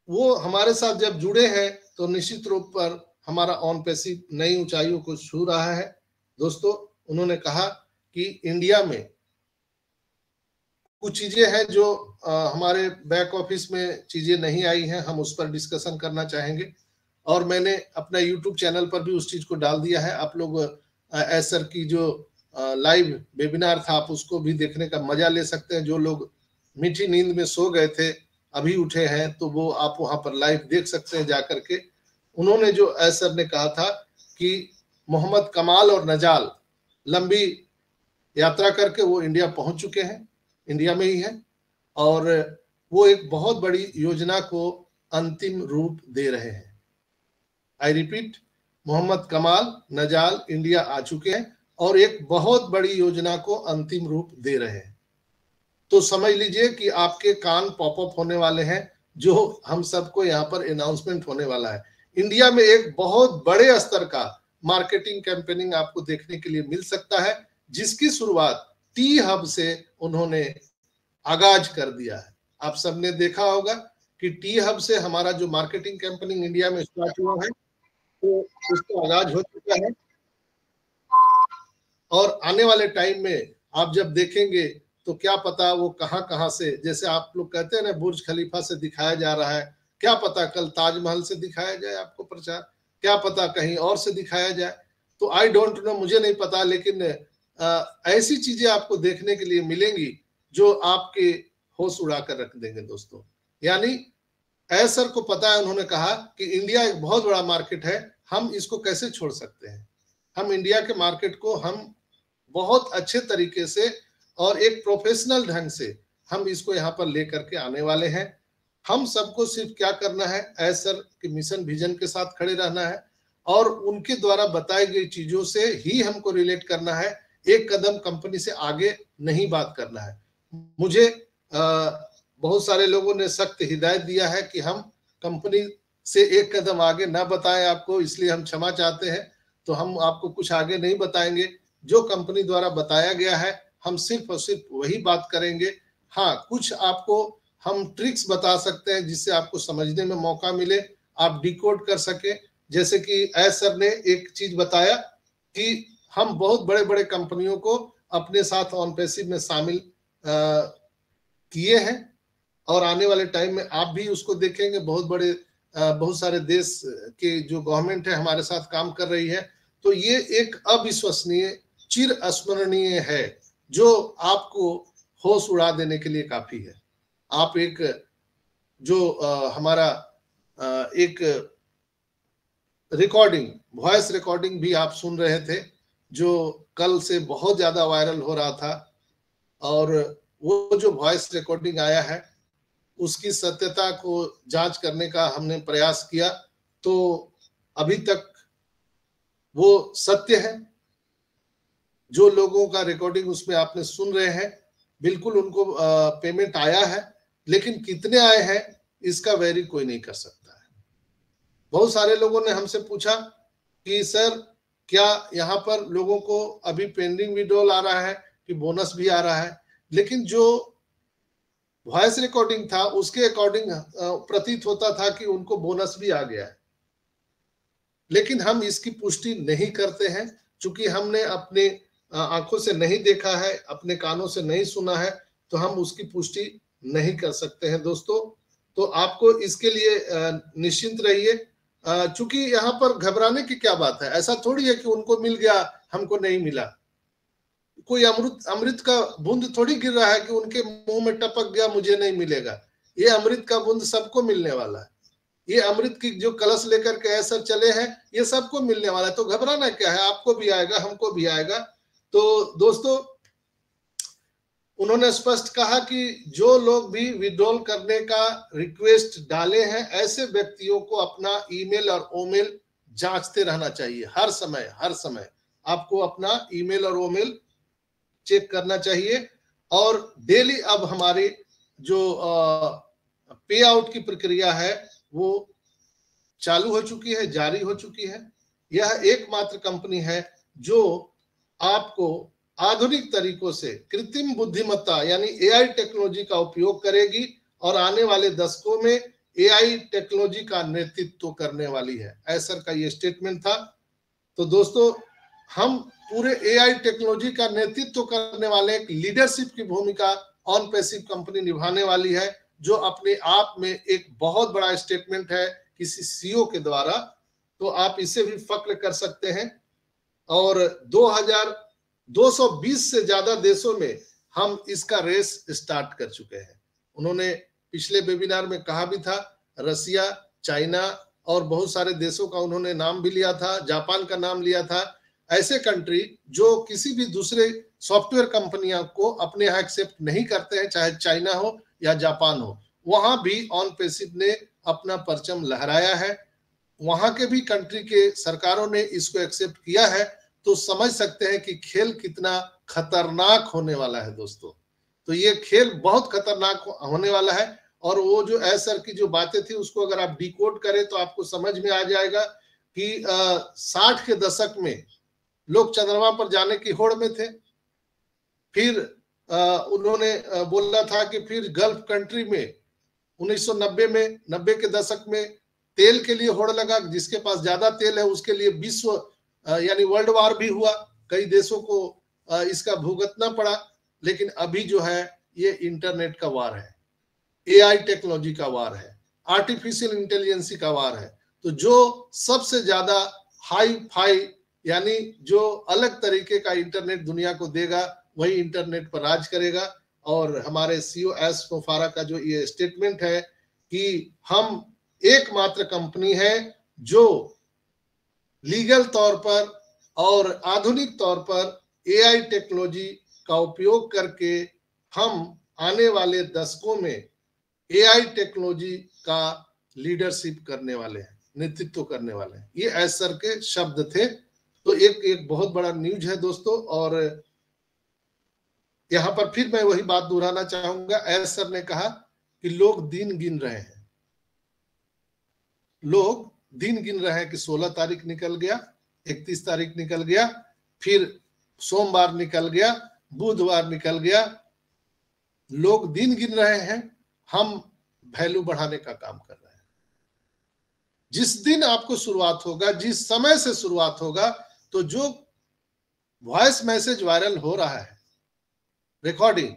वो हमारे साथ जब जुड़े हैं तो निश्चित रूप पर हमारा ऑन पैसिव नई ऊंचाइयों को छू रहा है। दोस्तों उन्होंने कहा कि इंडिया में कुछ चीजें हैं जो हमारे बैक ऑफिस में चीजें नहीं आई हैं, हम उस पर डिस्कशन करना चाहेंगे। और मैंने अपना यूट्यूब चैनल पर भी उस चीज को डाल दिया है। आप लोग एसर की जो लाइव वेबिनार था आप उसको भी देखने का मजा ले सकते हैं। जो लोग मीठी नींद में सो गए थे अभी उठे हैं तो वो आप वहां पर लाइव देख सकते हैं जाकर के। उन्होंने जो एसर ने कहा था कि मोहम्मद कमाल और नजाल लंबी यात्रा करके वो इंडिया पहुंच चुके हैं, इंडिया में ही है, और वो एक बहुत बड़ी योजना को अंतिम रूप दे रहे हैं। आई रिपीट, मोहम्मद कमाल नजाल इंडिया आ चुके हैं और एक बहुत बड़ी योजना को अंतिम रूप दे रहे हैं। तो समझ लीजिए कि आपके कान पॉपअप होने वाले हैं, जो हम सबको यहाँ पर अनाउंसमेंट होने वाला है। इंडिया में एक बहुत बड़े स्तर का मार्केटिंग कैंपेनिंग आपको देखने के लिए मिल सकता है, जिसकी शुरुआत टी हब से उन्होंने आगाज कर दिया है। आप सबने देखा होगा कि टी हब से हमारा जो मार्केटिंग कैंपेनिंग इंडिया में स्टार्ट हुआ है तो उसका आगाज हो चुका है। और आने वाले टाइम में आप जब देखेंगे तो क्या पता वो कहां कहां से, जैसे आप लोग कहते हैं ना बुर्ज खलीफा से दिखाया जा रहा है, क्या पता कल ताजमहल से दिखाया जाए आपको प्रचार, क्या पता कहीं और से दिखाया जाए। तो आई डोंट नो, मुझे नहीं पता, लेकिन ऐसी चीजें आपको देखने के लिए मिलेंगी जो आपके होश उड़ा कर रख देंगे दोस्तों। यानी एसर को पता है, उन्होंने कहा कि इंडिया एक बहुत बड़ा मार्केट है, हम इसको कैसे छोड़ सकते हैं। हम इंडिया के मार्केट को हम बहुत अच्छे तरीके से और एक प्रोफेशनल ढंग से हम इसको यहाँ पर लेकर के आने वाले हैं। हम सबको सिर्फ क्या करना है, एसर के मिशन विजन के साथ खड़े रहना है और उनके द्वारा बताई गई चीजों से ही हमको रिलेट करना है। एक कदम कंपनी से आगे नहीं बात करना है। मुझे बहुत सारे लोगों ने सख्त हिदायत दिया है कि हम कंपनी से एक कदम आगे ना बताएं आपको, इसलिए हम क्षमा चाहते हैं। तो हम आपको कुछ आगे नहीं बताएंगे, जो कंपनी द्वारा बताया गया है हम सिर्फ और सिर्फ वही बात करेंगे। हाँ, कुछ आपको हम ट्रिक्स बता सकते हैं जिससे आपको समझने में मौका मिले, आप डिकोड कर सके। जैसे कि एसर ने एक चीज बताया कि हम बहुत बड़े बड़े कंपनियों को अपने साथ ऑन पैसिव में शामिल किए हैं और आने वाले टाइम में आप भी उसको देखेंगे। बहुत सारे देश के जो गवर्नमेंट है हमारे साथ काम कर रही है। तो ये एक अविश्वसनीय चिर स्मरणीय है जो आपको होश उड़ा देने के लिए काफी है। आप एक जो हमारा एक रिकॉर्डिंग, वॉइस रिकॉर्डिंग भी आप सुन रहे थे जो कल से बहुत ज्यादा वायरल हो रहा था, और वो जो वॉइस रिकॉर्डिंग आया है उसकी सत्यता को जांच करने का हमने प्रयास किया, तो अभी तक वो सत्य है। जो लोगों का रिकॉर्डिंग उसमें आपने सुन रहे हैं, बिल्कुल उनको पेमेंट आया है, लेकिन कितने आए हैं इसका वेरी कोई नहीं कर सकता है। बहुत सारे लोगों ने हमसे पूछा कि सर क्या यहाँ पर लोगों को अभी पेंडिंग विड्रॉल आ रहा है कि बोनस भी आ रहा है, लेकिन जो वॉइस रिकॉर्डिंग था उसके अकॉर्डिंग प्रतीत होता था कि उनको बोनस भी आ गया है। लेकिन हम इसकी पुष्टि नहीं करते हैं, क्योंकि हमने अपने आंखों से नहीं देखा है, अपने कानों से नहीं सुना है, तो हम उसकी पुष्टि नहीं कर सकते हैं दोस्तों। तो आपको इसके लिए निश्चिंत रहिए। चूंकि यहाँ पर घबराने की क्या बात है, ऐसा थोड़ी है कि उनको मिल गया हमको नहीं मिला। कोई अमृत का बूंद थोड़ी गिर रहा है कि उनके मुंह में टपक गया मुझे नहीं मिलेगा। ये अमृत का बूंद सबको मिलने वाला है। ये अमृत की जो कलश लेकर के ऐसा चले हैं, ये सबको मिलने वाला है। तो घबराना क्या है, आपको भी आएगा, हमको भी आएगा। तो दोस्तों, उन्होंने स्पष्ट कहा कि जो लोग भी विड्रॉल करने का रिक्वेस्ट डाले हैं, ऐसे व्यक्तियों को अपना ईमेल और ओमेल जांचते रहना चाहिए। हर समय आपको अपना ईमेल और ओमेल चेक करना चाहिए। और डेली अब हमारी जो पे आउट की प्रक्रिया है वो चालू हो चुकी है, जारी हो चुकी है। यह एकमात्र कंपनी है जो आपको आधुनिक तरीकों से कृत्रिम बुद्धिमत्ता यानी एआई टेक्नोलॉजी का उपयोग करेगी और आने वाले दशकों में एआई टेक्नोलॉजी का नेतृत्व करने वाली है। एसर का ये स्टेटमेंट था। तो दोस्तों, हम पूरे एआई टेक्नोलॉजी का नेतृत्व करने वाले एक लीडरशिप की भूमिका ऑन पैसिव कंपनी निभाने वाली है, जो अपने आप में एक बहुत बड़ा स्टेटमेंट है किसी सीईओ के द्वारा। तो आप इससे भी फख्र कर सकते हैं। और 220 से ज्यादा देशों में हम इसका रेस स्टार्ट कर चुके हैं। उन्होंने पिछले वेबिनार में कहा भी था, रसिया, चाइना और बहुत सारे देशों का उन्होंने नाम भी लिया था, जापान का नाम लिया था। ऐसे कंट्री जो किसी भी दूसरे सॉफ्टवेयर कंपनियों को अपने यहाँ एक्सेप्ट नहीं करते हैं, चाहे चाइना हो या जापान हो, वहां भी ऑन पैसिव ने अपना परचम लहराया है। वहां के भी कंट्री के सरकारों ने इसको एक्सेप्ट किया है। तो समझ सकते हैं कि खेल कितना खतरनाक होने वाला है दोस्तों। तो ये खेल बहुत खतरनाक होने वाला है। और वो जो एसर की जो बातें थी उसको अगर आप डिकोड करें तो आपको समझ में आ जाएगा कि 60 के दशक में लोग चंद्रमा पर जाने की होड़ में थे। फिर उन्होंने बोला था कि फिर गल्फ कंट्री में 1990 में, 90 के दशक में तेल के लिए होड़ लगा, जिसके पास ज्यादा तेल है उसके लिए विश्व यानी वर्ल्ड वार भी हुआ, कई देशों को इसका भुगतना पड़ा। लेकिन अभी जो है ये इंटरनेट का वार है, एआई टेक्नोलॉजी का वार है, आर्टिफिशियल इंटेलिजेंस का वार है। तो जो सबसे ज्यादा हाई फाई यानी जो अलग तरीके का इंटरनेट दुनिया को देगा, वही इंटरनेट पर राज करेगा। और हमारे सीईओ एस मोफारा का जो ये स्टेटमेंट है कि हम एकमात्र कंपनी है जो लीगल तौर पर और आधुनिक तौर पर एआई टेक्नोलॉजी का उपयोग करके हम आने वाले दशकों में एआई टेक्नोलॉजी का लीडरशिप करने वाले हैं, नेतृत्व करने वाले हैं। ये एसर के शब्द थे। तो एक बहुत बड़ा न्यूज है दोस्तों। और यहां पर फिर मैं वही बात दोहराना चाहूंगा, एसर ने कहा कि लोग दिन गिन रहे हैं, लोग दिन गिन रहे हैं कि 16 तारीख निकल गया, 31 तारीख निकल गया, फिर सोमवार निकल गया, बुधवार निकल गया। लोग दिन गिन रहे हैं, हम वैल्यू बढ़ाने का काम कर रहे हैं। जिस दिन आपको शुरुआत होगा, जिस समय से शुरुआत होगा, तो जो वॉइस मैसेज वायरल हो रहा है, रिकॉर्डिंग,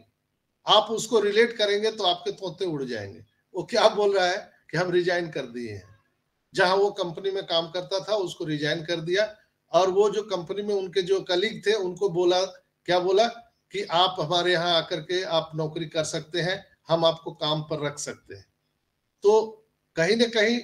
आप उसको रिलेट करेंगे तो आपके तोते उड़ जाएंगे। वो क्या बोल रहा है कि हम रिजाइन कर दिए हैं, जहां वो कंपनी में काम करता था उसको रिजाइन कर दिया। और वो जो कंपनी में उनके जो कलीग थे उनको बोला, क्या बोला कि आप हमारे यहाँ आकर के आप नौकरी कर सकते हैं, हम आपको काम पर रख सकते हैं। तो कहीं ना कहीं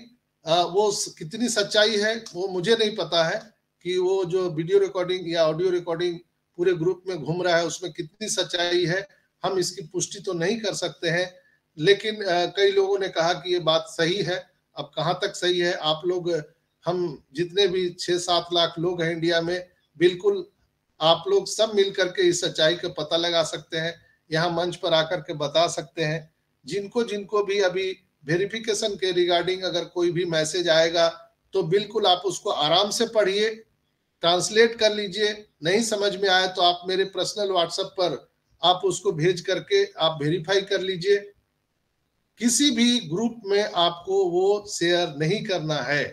वो कितनी सच्चाई है वो मुझे नहीं पता है कि वो जो वीडियो रिकॉर्डिंग या ऑडियो रिकॉर्डिंग पूरे ग्रुप में घूम रहा है उसमें कितनी सच्चाई है, हम इसकी पुष्टि तो नहीं कर सकते हैं। लेकिन कई लोगों ने कहा कि ये बात सही है। अब कहाँ तक सही है, आप लोग, हम जितने भी 6-7 लाख लोग हैं इंडिया में, बिल्कुल आप लोग सब मिल करके इस सच्चाई का पता लगा सकते हैं, यहाँ मंच पर आकर के बता सकते हैं। जिनको जिनको भी अभी वेरिफिकेशन के रिगार्डिंग अगर कोई भी मैसेज आएगा तो बिल्कुल आप उसको आराम से पढ़िए, ट्रांसलेट कर लीजिए। नहीं समझ में आए तो आप मेरे पर्सनल व्हाट्सएप पर आप उसको भेज करके आप वेरीफाई कर लीजिए। किसी भी ग्रुप में आपको वो शेयर नहीं करना है,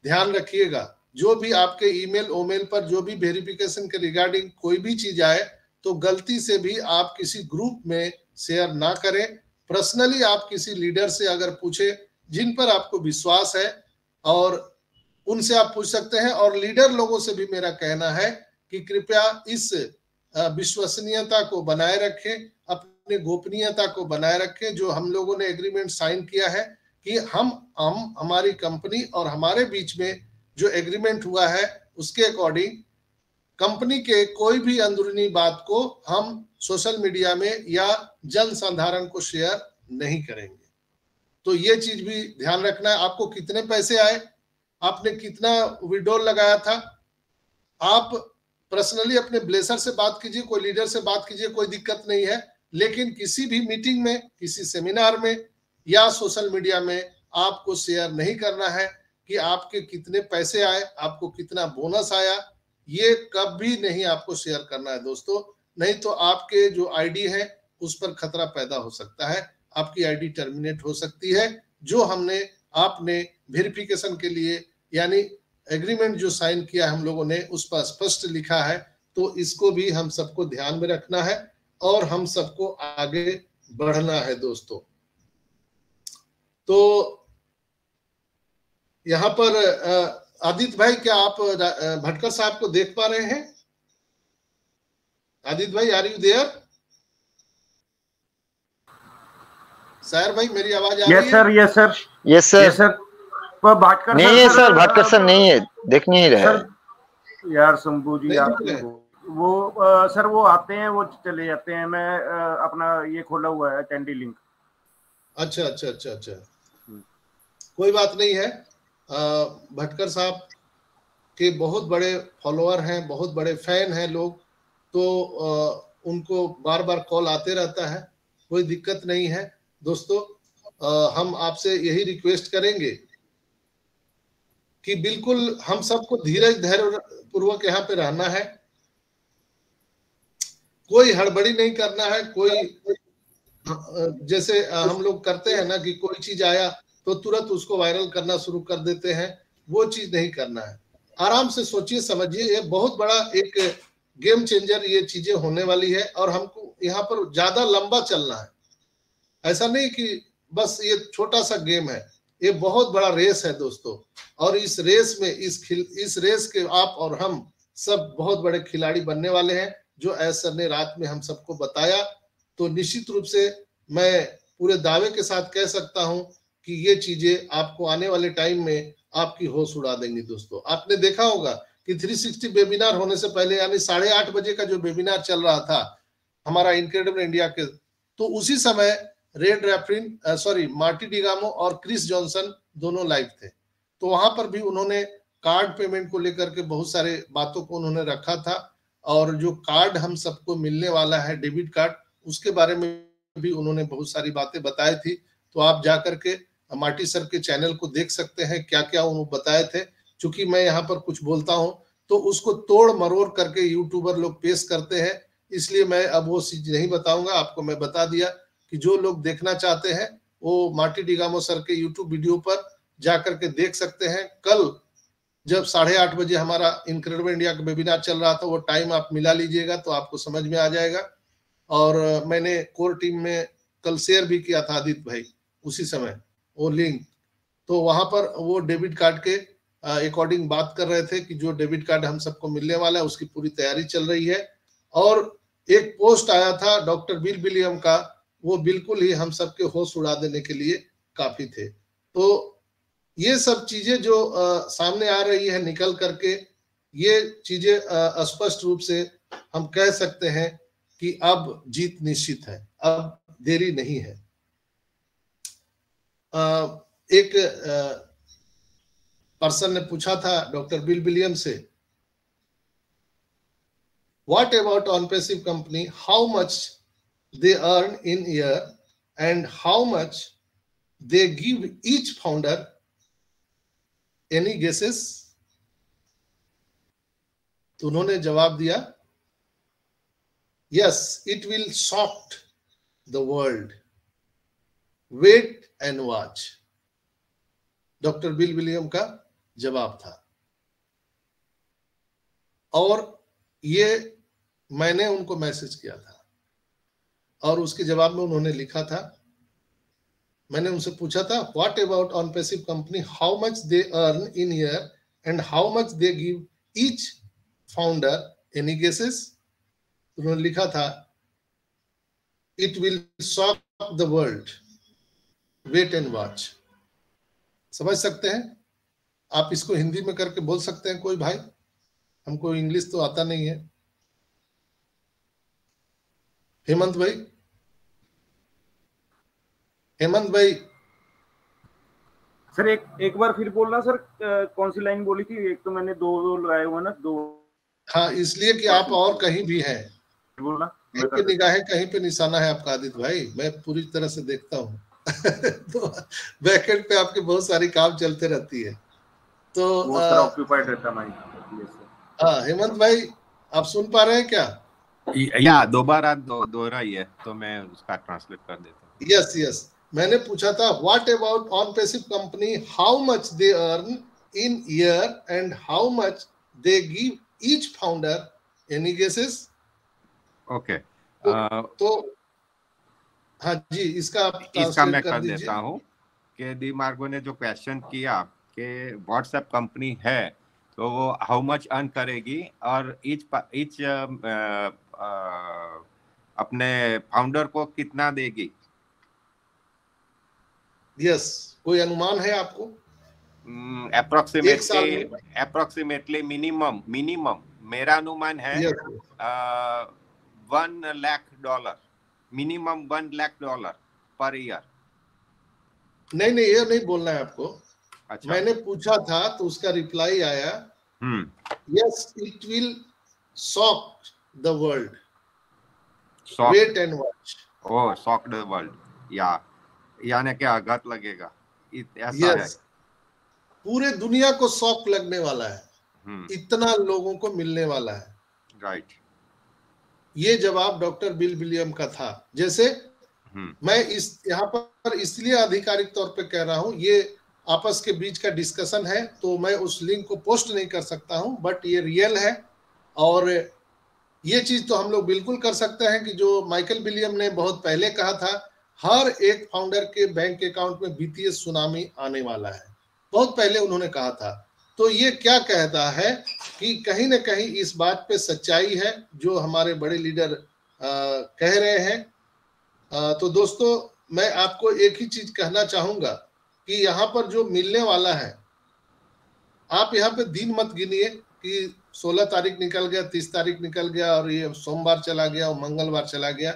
ध्यान रखिएगा। जो भी आपके ईमेल ओमेल पर जो भी वेरिफिकेशन के रिगार्डिंग कोई भी चीज आए तो गलती से भी आप किसी ग्रुप में शेयर ना करें। पर्सनली आप किसी लीडर से अगर पूछे जिन पर आपको विश्वास है और उनसे आप पूछ सकते हैं। और लीडर लोगों से भी मेरा कहना है कि कृपया इस विश्वसनीयता को बनाए रखें, अपने गोपनीयता को बनाए रखें। जो हम लोगों ने एग्रीमेंट साइन किया है कि हम हमारी कंपनी और हमारे बीच में जो एग्रीमेंट हुआ है उसके अकॉर्डिंग कंपनी के कोई भी अंदरूनी बात को हम सोशल मीडिया में या जन साधारण को शेयर नहीं करेंगे। तो ये चीज भी ध्यान रखना है। आपको कितने पैसे आए, आपने कितना विड्रॉल लगाया था, आप पर्सनली अपने ब्लेसर से बात कीजिए, कोई लीडर से बात कीजिए, कोई दिक्कत नहीं है। लेकिन किसी भी मीटिंग में, किसी सेमिनार में या सोशल मीडिया में आपको शेयर नहीं करना है कि आपके कितने पैसे आए, आपको कितना बोनस आया। ये कभी नहीं आपको शेयर करना है दोस्तों, नहीं तो आपके जो आईडी है उस पर खतरा पैदा हो सकता है, आपकी आईडी टर्मिनेट हो सकती है। जो आपने वेरिफिकेशन के लिए यानी एग्रीमेंट जो साइन किया हम लोगों ने उस पर स्पष्ट लिखा है। तो इसको भी हम सबको ध्यान में रखना है और हम सबको आगे बढ़ना है दोस्तों। तो यहाँ पर आदित्य भाई, क्या आप भटकर साहब को देख पा रहे हैं? आदित्य भाई, आर यू देयर? सायर भाई, मेरी आवाज आ रही है? Yes sir, yes sir, yes sir. Yes sir. पर भाटकर नहीं है सर, भाटकर सर नहीं है, देख नहीं रहा है यार। शंभू जी आप वो सर वो आते हैं, वो चले जाते हैं। मैं अपना ये खोला हुआ है कैंडी लिंक। अच्छा अच्छा अच्छा अच्छा, कोई बात नहीं है। भटकर साहब के बहुत बड़े फॉलोअर हैं, बहुत बड़े फैन हैं लोग, तो उनको बार बार कॉल आते रहता है, कोई दिक्कत नहीं है दोस्तों। हम आपसे यही रिक्वेस्ट करेंगे कि बिल्कुल हम सबको धीरज धैर्य पूर्वक यहाँ पे रहना है, कोई हड़बड़ी नहीं करना है। कोई जैसे हम लोग करते हैं ना कि कोई चीज आया तो तुरंत उसको वायरल करना शुरू कर देते हैं, वो चीज नहीं करना है। आराम से सोचिए समझिए, ये बहुत बड़ा एक गेम चेंजर ये चीजें होने वाली है और हमको यहाँ पर ज्यादा लंबा चलना है। ऐसा नहीं कि बस ये छोटा सा गेम है, ये बहुत बड़ा रेस है दोस्तों। और इस रेस में इस रेस के आप और हम सब बहुत बड़े खिलाड़ी बनने वाले हैं, जो एस सर ने रात में हम सबको बताया। तो निश्चित रूप से मैं पूरे दावे के साथ कह सकता हूं कि ये चीजें आपको आने वाले टाइम में आपकी होश उड़ा देंगी दोस्तों। आपने देखा होगा कि 360 वेबिनार होने से पहले यानी 8:30 बजे का जो वेबिनार चल रहा था हमारा इनक्रेडिबल इंडिया के, तो उसी समय रेड रैफ्रिन मार्टी डिगामो और क्रिस जॉनसन दोनों लाइव थे। तो वहां पर भी उन्होंने कार्ड पेमेंट को लेकर के बहुत सारे बातों को उन्होंने रखा था। और जो कार्ड हम सबको मिलने वाला है डेबिट कार्ड, उसके बारे में भी उन्होंने बहुत सारी बातें बताई थी। तो आप जाकर के मार्टी सर के चैनल को देख सकते हैं क्या क्या उन्होंने बताए थे। चूंकि मैं यहाँ पर कुछ बोलता हूँ तो उसको तोड़ मरोड़ करके यूट्यूबर लोग पेश करते हैं, इसलिए मैं अब वो चीज नहीं बताऊंगा। आपको मैं बता दिया कि जो लोग देखना चाहते हैं वो मार्टी डिगामो सर के यूट्यूब वीडियो पर जाकर के देख सकते हैं। कल जब 8:30 बजे हमारा इनक्रेडिबल इंडिया का वेबिनार चल रहा था, वो टाइम आप मिला लीजिएगा तो आपको समझ में आ जाएगा। और मैंने कोर टीम में कल शेयर भी किया था आदित्य भाई उसी समय वो लिंक। तो वहां पर वो डेबिट कार्ड के अकॉर्डिंग बात कर रहे थे कि जो डेबिट कार्ड हम सबको मिलने वाला है उसकी पूरी तैयारी चल रही है। और एक पोस्ट आया था डॉक्टर बिल विलियम का, वो बिल्कुल ही हम सबके होश उड़ा देने के लिए काफी थे। तो ये सब चीजें जो सामने आ रही है निकल करके, ये चीजें स्पष्ट रूप से हम कह सकते हैं कि अब जीत निश्चित है, अब देरी नहीं है। एक पर्सन ने पूछा था डॉक्टर बिल विलियम से, what about on passive company, how much they earn in year and how much they give each founder, any guesses? तो उन्होंने जवाब दिया, yes, it will shock the world, wait and watch। Doctor bill William का जवाब था। और ये मैंने उनको मैसेज किया था और उसके जवाब में उन्होंने लिखा था, मैंने उनसे पूछा था what about on passive company, how much they earn in year and how much they give each founder, any guesses? उन्होंने लिखा था it will shock the world, wait and watch. समझ सकते हैं आप? इसको हिंदी में करके बोल सकते हैं कोई भाई? हमको इंग्लिश तो आता नहीं है। हेमंत भाई, हेमंत भाई। सर एक बार फिर बोलना सर, कौन सी लाइन बोली थी? एक तो मैंने दो लगाए हुए ना, दो। हाँ, इसलिए कि आप और कहीं भी हैं, बोलना, कहीं पे निगाहें कहीं पे निशाना है आपका आदित्य भाई, मैं पूरी तरह से देखता हूँ। तो बैकएंड पे आपके बहुत सारी काम चलते रहती है, तो वो सर ऑक्यूपाइड रहता है। हाँ हेमंत भाई, आप सुन पा रहे हैं क्या? या दोबारा दोहराई है तो मैं उसका ट्रांसलेट कर देता हूँ। यस यस, मैंने पूछा था what about on passive company, how much they earn in year and how much they give each founder, any guesses? Okay, तो हाँ जी, इसका आप इसका मैं कर देता हूँ कि डी मार्गो ने जो क्वेश्चन किया कि व्हाट्सएप कंपनी है तो वो हाउ मच अर्न करेगी और ईच अपने फाउंडर को कितना देगी। यस, कोई अनुमान है आपको? अप्रोक्सीमेटली मिनिमम मेरा अनुमान है $1 lakh, minimum $1 lakh per year. नहीं, ये नहीं बोलना है आपको। अच्छा, मैंने पूछा था तो उसका रिप्लाई आया, yes it will shock the world, wait and watch. Oh, shock the world, यानी क्या आघात लगेगा, ऐसा yes, है। पूरे दुनिया को शॉक लगने वाला है, इतना लोगों को मिलने वाला है। राइट, ये जवाब डॉक्टर बिल विलियम का था। जैसे मैं इस यहाँ पर इसलिए आधिकारिक तौर पे कह रहा हूँ, ये आपस के बीच का डिस्कशन है तो मैं उस लिंक को पोस्ट नहीं कर सकता हूँ, बट ये रियल है। और ये चीज तो हम लोग बिल्कुल कर सकते हैं कि जो माइकल विलियम ने बहुत पहले कहा था, हर एक फाउंडर के बैंक अकाउंट में वित्तीय सुनामी आने वाला है, बहुत पहले उन्होंने कहा था। तो ये क्या कहता है कि कहीं ना कहीं इस बात पे सच्चाई है जो हमारे बड़े लीडर कह रहे हैं। तो दोस्तों, मैं आपको एक ही चीज कहना चाहूंगा कि यहाँ पर जो मिलने वाला है, आप यहाँ पे दिन मत गिनिए कि 16 तारीख निकल गया, 30 तारीख निकल गया और ये सोमवार चला गया और मंगलवार चला गया।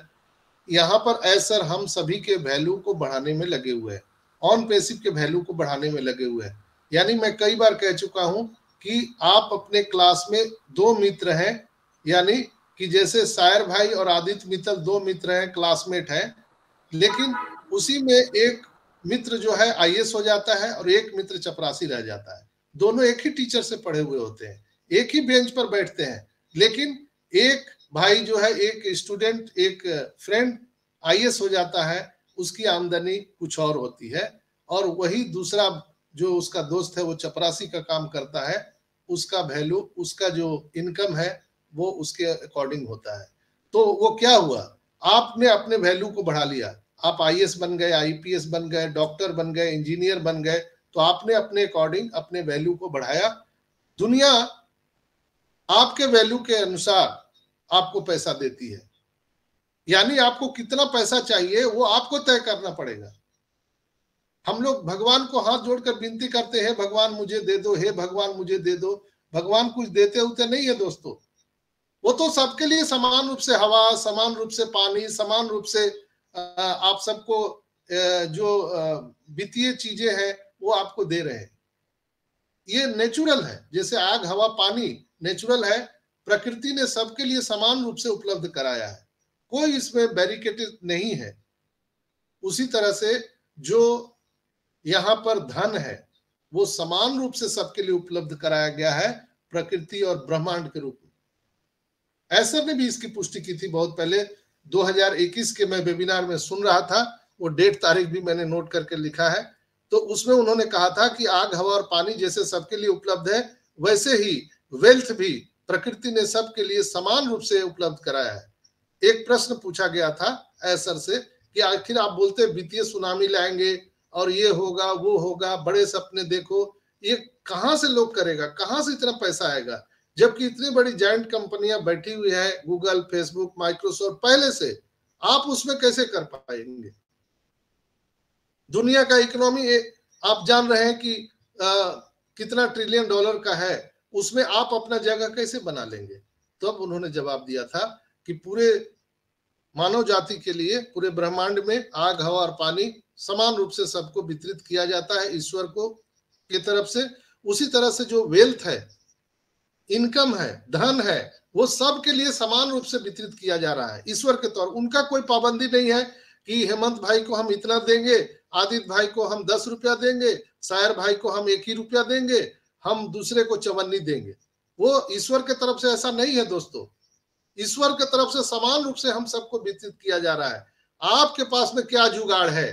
यहाँ पर ऐसा हम सभी के वैल्यू को बढ़ाने में लगे हुए हैं, ऑन पैसिव के वैल्यू को बढ़ाने में लगे हुए हैं। यानी मैं कई बार कह चुका हूं कि आप अपने क्लास में 2 मित्र हैं, यानी कि जैसे शायर भाई और आदित्य मित्तल 2 मित्र हैं, क्लासमेट हैं, लेकिन उसी में एक मित्र जो है आईएएस हो जाता है और एक मित्र चपरासी रह जाता है। दोनों एक ही टीचर से पढ़े हुए होते हैं, एक ही बेंच पर बैठते हैं, लेकिन एक भाई जो है, एक स्टूडेंट, एक फ्रेंड आईएएस हो जाता है, उसकी आमदनी कुछ और होती है, और वही दूसरा जो उसका दोस्त है वो चपरासी का काम करता है, उसका वैल्यू, उसका जो इनकम है वो उसके अकॉर्डिंग होता है। तो वो क्या हुआ, आपने अपने वैल्यू को बढ़ा लिया, आप आईएएस बन गए, आईपीएस बन गए, डॉक्टर बन गए, इंजीनियर बन गए, तो आपने अपने अकॉर्डिंग अपने वैल्यू को बढ़ाया। दुनिया आपके वैल्यू के अनुसार आपको पैसा देती है, यानी आपको कितना पैसा चाहिए वो आपको तय करना पड़ेगा। हम लोग भगवान को हाथ जोड़कर विनती करते हैं, भगवान मुझे दे दो, हे भगवान मुझे दे दो। भगवान कुछ देते होते नहीं है दोस्तों, वो तो सबके लिए समान रूप से हवा, समान रूप से पानी, समान रूप से आप सबको जो वित्तीय चीजें हैं वो आपको दे रहे हैं। ये नेचुरल है, जैसे आग, हवा, पानी नेचुरल है, प्रकृति ने सबके लिए समान रूप से उपलब्ध कराया है, कोई इसमें बैरिकेटेड नहीं है। उसी तरह से जो यहाँ पर धन है वो समान रूप से सबके लिए उपलब्ध कराया गया है, प्रकृति और ब्रह्मांड के रूप में। ऐसर ने भी इसकी पुष्टि की थी बहुत पहले, 2021 के मैं वेबिनार में सुन रहा था, वो डेट तारीख भी मैंने नोट करके लिखा है। तो उसमें उन्होंने कहा था कि आग, हवा और पानी जैसे सबके लिए उपलब्ध है, वैसे ही वेल्थ भी प्रकृति ने सबके लिए समान रूप से उपलब्ध कराया है। एक प्रश्न पूछा गया था ऐसर से कि आखिर आप बोलते वित्तीय सुनामी लाएंगे और ये होगा वो होगा, बड़े सपने देखो, ये कहां से लोग करेगा, कहां से इतना पैसा आएगा, जबकि इतनी बड़ी जायंट कंपनियां बैठी हुई है, गूगल, फेसबुक, माइक्रोसॉफ्ट पहले से, आप उसमें कैसे कर पाएंगे? दुनिया का इकोनॉमी आप जान रहे हैं कि कितना ट्रिलियन डॉलर का है, उसमें आप अपना जगह कैसे बना लेंगे? तो अब उन्होंने जवाब दिया था कि पूरे मानव जाति के लिए पूरे ब्रह्मांड में आग, हवा और पानी समान रूप से सबको वितरित किया जाता है ईश्वर को की तरफ से। उसी तरह से जो वेल्थ है, इनकम है, धन है, वो सबके लिए समान रूप से वितरित किया जा रहा है ईश्वर के तौर। उनका कोई पाबंदी नहीं है कि हेमंत भाई को हम इतना देंगे, आदित्य भाई को हम 10 रुपया देंगे, सायर भाई को हम 1 ही रुपया देंगे, हम दूसरे को चवन्नी देंगे। वो ईश्वर के तरफ से ऐसा नहीं है दोस्तों। ईश्वर के तरफ से समान रूप से हम सबको वितरित किया जा रहा है। आपके पास में क्या जुगाड़ है?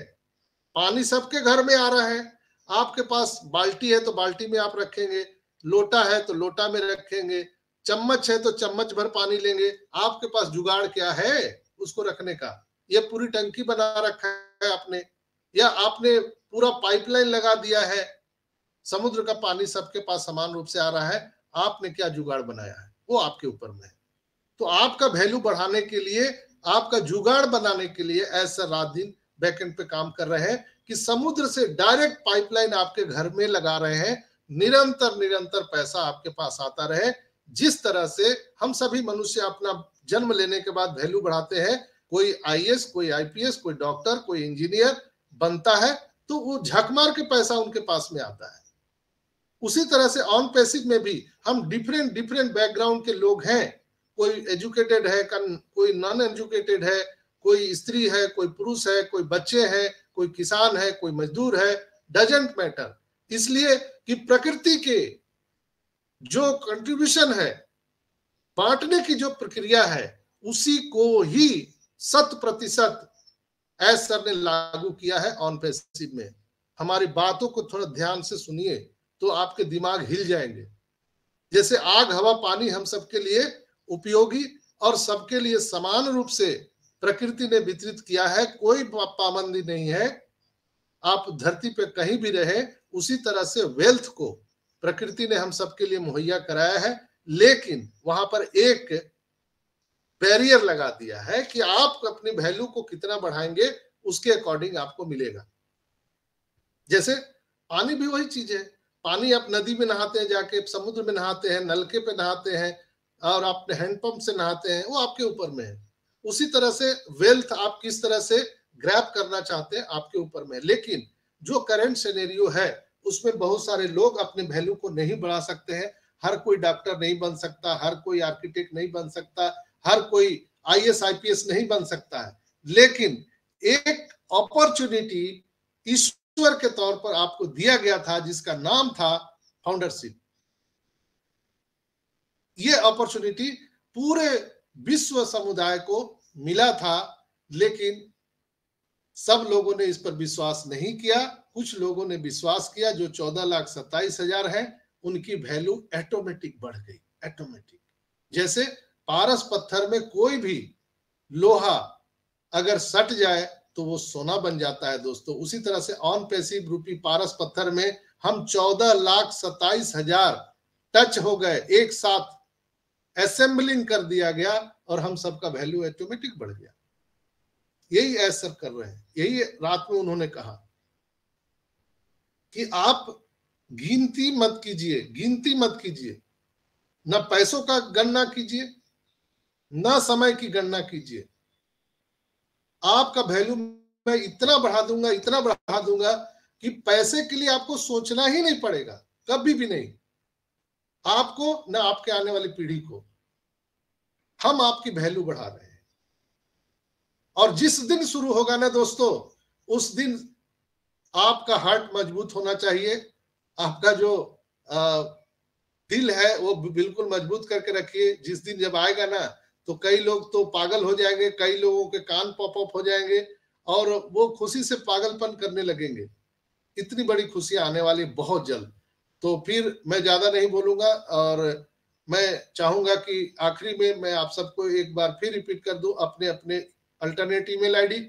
पानी सबके घर में आ रहा है, आपके पास बाल्टी है तो बाल्टी में आप रखेंगे, लोटा है तो लोटा में रखेंगे, चम्मच है तो चम्मच भर पानी लेंगे। आपके पास जुगाड़ क्या है उसको रखने का? ये पूरी टंकी बना रखा है आपने, या आपने पूरा पाइपलाइन लगा दिया है, समुद्र का पानी सबके पास समान रूप से आ रहा है, आपने क्या जुगाड़ बनाया है? वो आपके ऊपर में है। तो आपका वैल्यू बढ़ाने के लिए, आपका जुगाड़ बनाने के लिए ऐसा रात दिन बैकएंड पे काम कर रहे हैं कि समुद्र से डायरेक्ट पाइपलाइन आपके घर में लगा रहे हैं, निरंतर पैसा आपके पास आता रहे। जिस तरह से हम सभी मनुष्य अपना जन्म लेने के बाद वैल्यू बढ़ाते हैं, कोई आईएएस, कोई आईपीएस, कोई डॉक्टर, कोई इंजीनियर बनता है, तो वो झक मार के पैसा उनके पास में आता है। उसी तरह से ऑन पैसिव में भी हम डिफरेंट बैकग्राउंड के लोग हैं, कोई एजुकेटेड है, कोई नॉन एजुकेटेड है, कोई स्त्री है, कोई पुरुष है, कोई बच्चे हैं, कोई किसान है, कोई मजदूर है, डजंट मैटर। इसलिए कि प्रकृति के जो कंट्रीब्यूशन है, बांटने की जो प्रक्रिया है, उसी को ही 100% एस सर ने लागू किया है ऑन पैसिव में। हमारी बातों को थोड़ा ध्यान से सुनिए तो आपके दिमाग हिल जाएंगे। जैसे आग, हवा, पानी हम सबके लिए उपयोगी और सबके लिए समान रूप से प्रकृति ने वितरित किया है, कोई पाबंदी नहीं है, आप धरती पे कहीं भी रहे। उसी तरह से वेल्थ को प्रकृति ने हम सबके लिए मुहैया कराया है, लेकिन वहां पर एक बैरियर लगा दिया है कि आप अपनी वैल्यू को कितना बढ़ाएंगे उसके अकॉर्डिंग आपको मिलेगा। जैसे पानी भी वही चीज है, पानी आप नदी में नहाते हैं, जाके समुद्र में नहाते हैं, नलके पे नहाते हैं और आप हैंडपंप से नहाते हैं, वो आपके ऊपर में है। उसी तरह से वेल्थ आप किस तरह से ग्रैब करना चाहते हैं आपके ऊपर में। लेकिन जो करंट सिनेरियो है उसमें बहुत सारे लोग अपने वैल्यू को नहीं बढ़ा सकते हैं। हर कोई डॉक्टर नहीं बन सकता, हर कोई आर्किटेक्ट नहीं बन सकता, हर कोई आईएएस आईपीएस नहीं बन सकता है, लेकिन एक अपॉर्चुनिटी ईश्वर के तौर पर आपको दिया गया था जिसका नाम था फाउंडरशिप। ये अपॉर्चुनिटी पूरे विश्व समुदाय को मिला था, लेकिन सब लोगों ने इस पर विश्वास नहीं किया। कुछ लोगों ने विश्वास किया, जो 14,27,000 है उनकी वैल्यू ऑटोमेटिक बढ़ गई, ऑटोमेटिक। जैसे पारस पत्थर में कोई भी लोहा अगर सट जाए तो वो सोना बन जाता है दोस्तों, उसी तरह से ऑन पैसिव रूपी पारस पत्थर में हम 14,27,000 टच हो गए, एक साथ असेंबलिंग कर दिया गया और हम सबका वैल्यू ऑटोमेटिक बढ़ गया। यही ऐसा कर रहे हैं। यही रात में उन्होंने कहा कि आप गिनती मत कीजिए, गिनती मत कीजिए, ना पैसों का गणना कीजिए, ना समय की गणना कीजिए। आपका वैल्यू मैं इतना बढ़ा दूंगा, इतना बढ़ा दूंगा कि पैसे के लिए आपको सोचना ही नहीं पड़ेगा, कभी भी नहीं। आपको ना आपके आने वाली पीढ़ी को हम आपकी वैल्यू बढ़ा रहे हैं। और जिस दिन शुरू होगा ना दोस्तों, उस दिन आपका हार्ट मजबूत होना चाहिए, आपका जो दिल है वो बिल्कुल मजबूत करके रखिए। जिस दिन जब आएगा ना तो कई लोग तो पागल हो जाएंगे, कई लोगों के कान पॉप अप हो जाएंगे और वो खुशी से पागलपन करने लगेंगे। इतनी बड़ी खुशी आने वाली बहुत जल्द। तो फिर मैं ज्यादा नहीं बोलूंगा और मैं चाहूंगा कि आखिरी में मैं आप सबको एक बार फिर रिपीट कर दूं, अपने अपने अल्टरनेट ईमेल आईडी,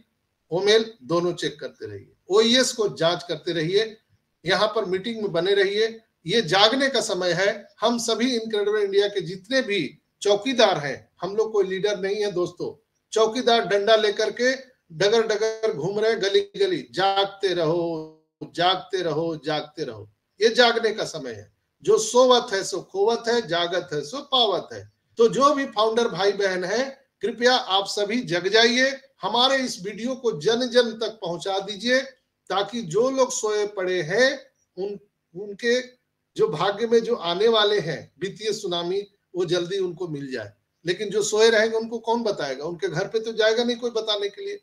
ओमेल दोनों चेक करते रहिए, ओईएस को जांच करते रहिए, यहाँ पर मीटिंग में बने रहिए। ये जागने का समय है। हम सभी इनक्रेडिबल इंडिया के जितने भी चौकीदार हैं, हम लोग कोई लीडर नहीं है दोस्तों, चौकीदार डंडा लेकर के डगर डगर घूम रहे, गली गली। जागते रहो, जागते रहो, जागते रहो। ये जागने का समय है। जो सोवत है सो खोवत है, जागत है सो पावत है। तो जो भी फाउंडर भाई बहन है, कृपया आप सभी जग जाइए, हमारे इस वीडियो को जन जन तक पहुंचा दीजिए, ताकि जो लोग सोए पड़े हैं उनके जो भाग्य में जो आने वाले हैं वित्तीय सुनामी, वो जल्दी उनको मिल जाए। लेकिन जो सोए रहेंगे उनको कौन बताएगा? उनके घर पे तो जाएगा नहीं कोई बताने के लिए।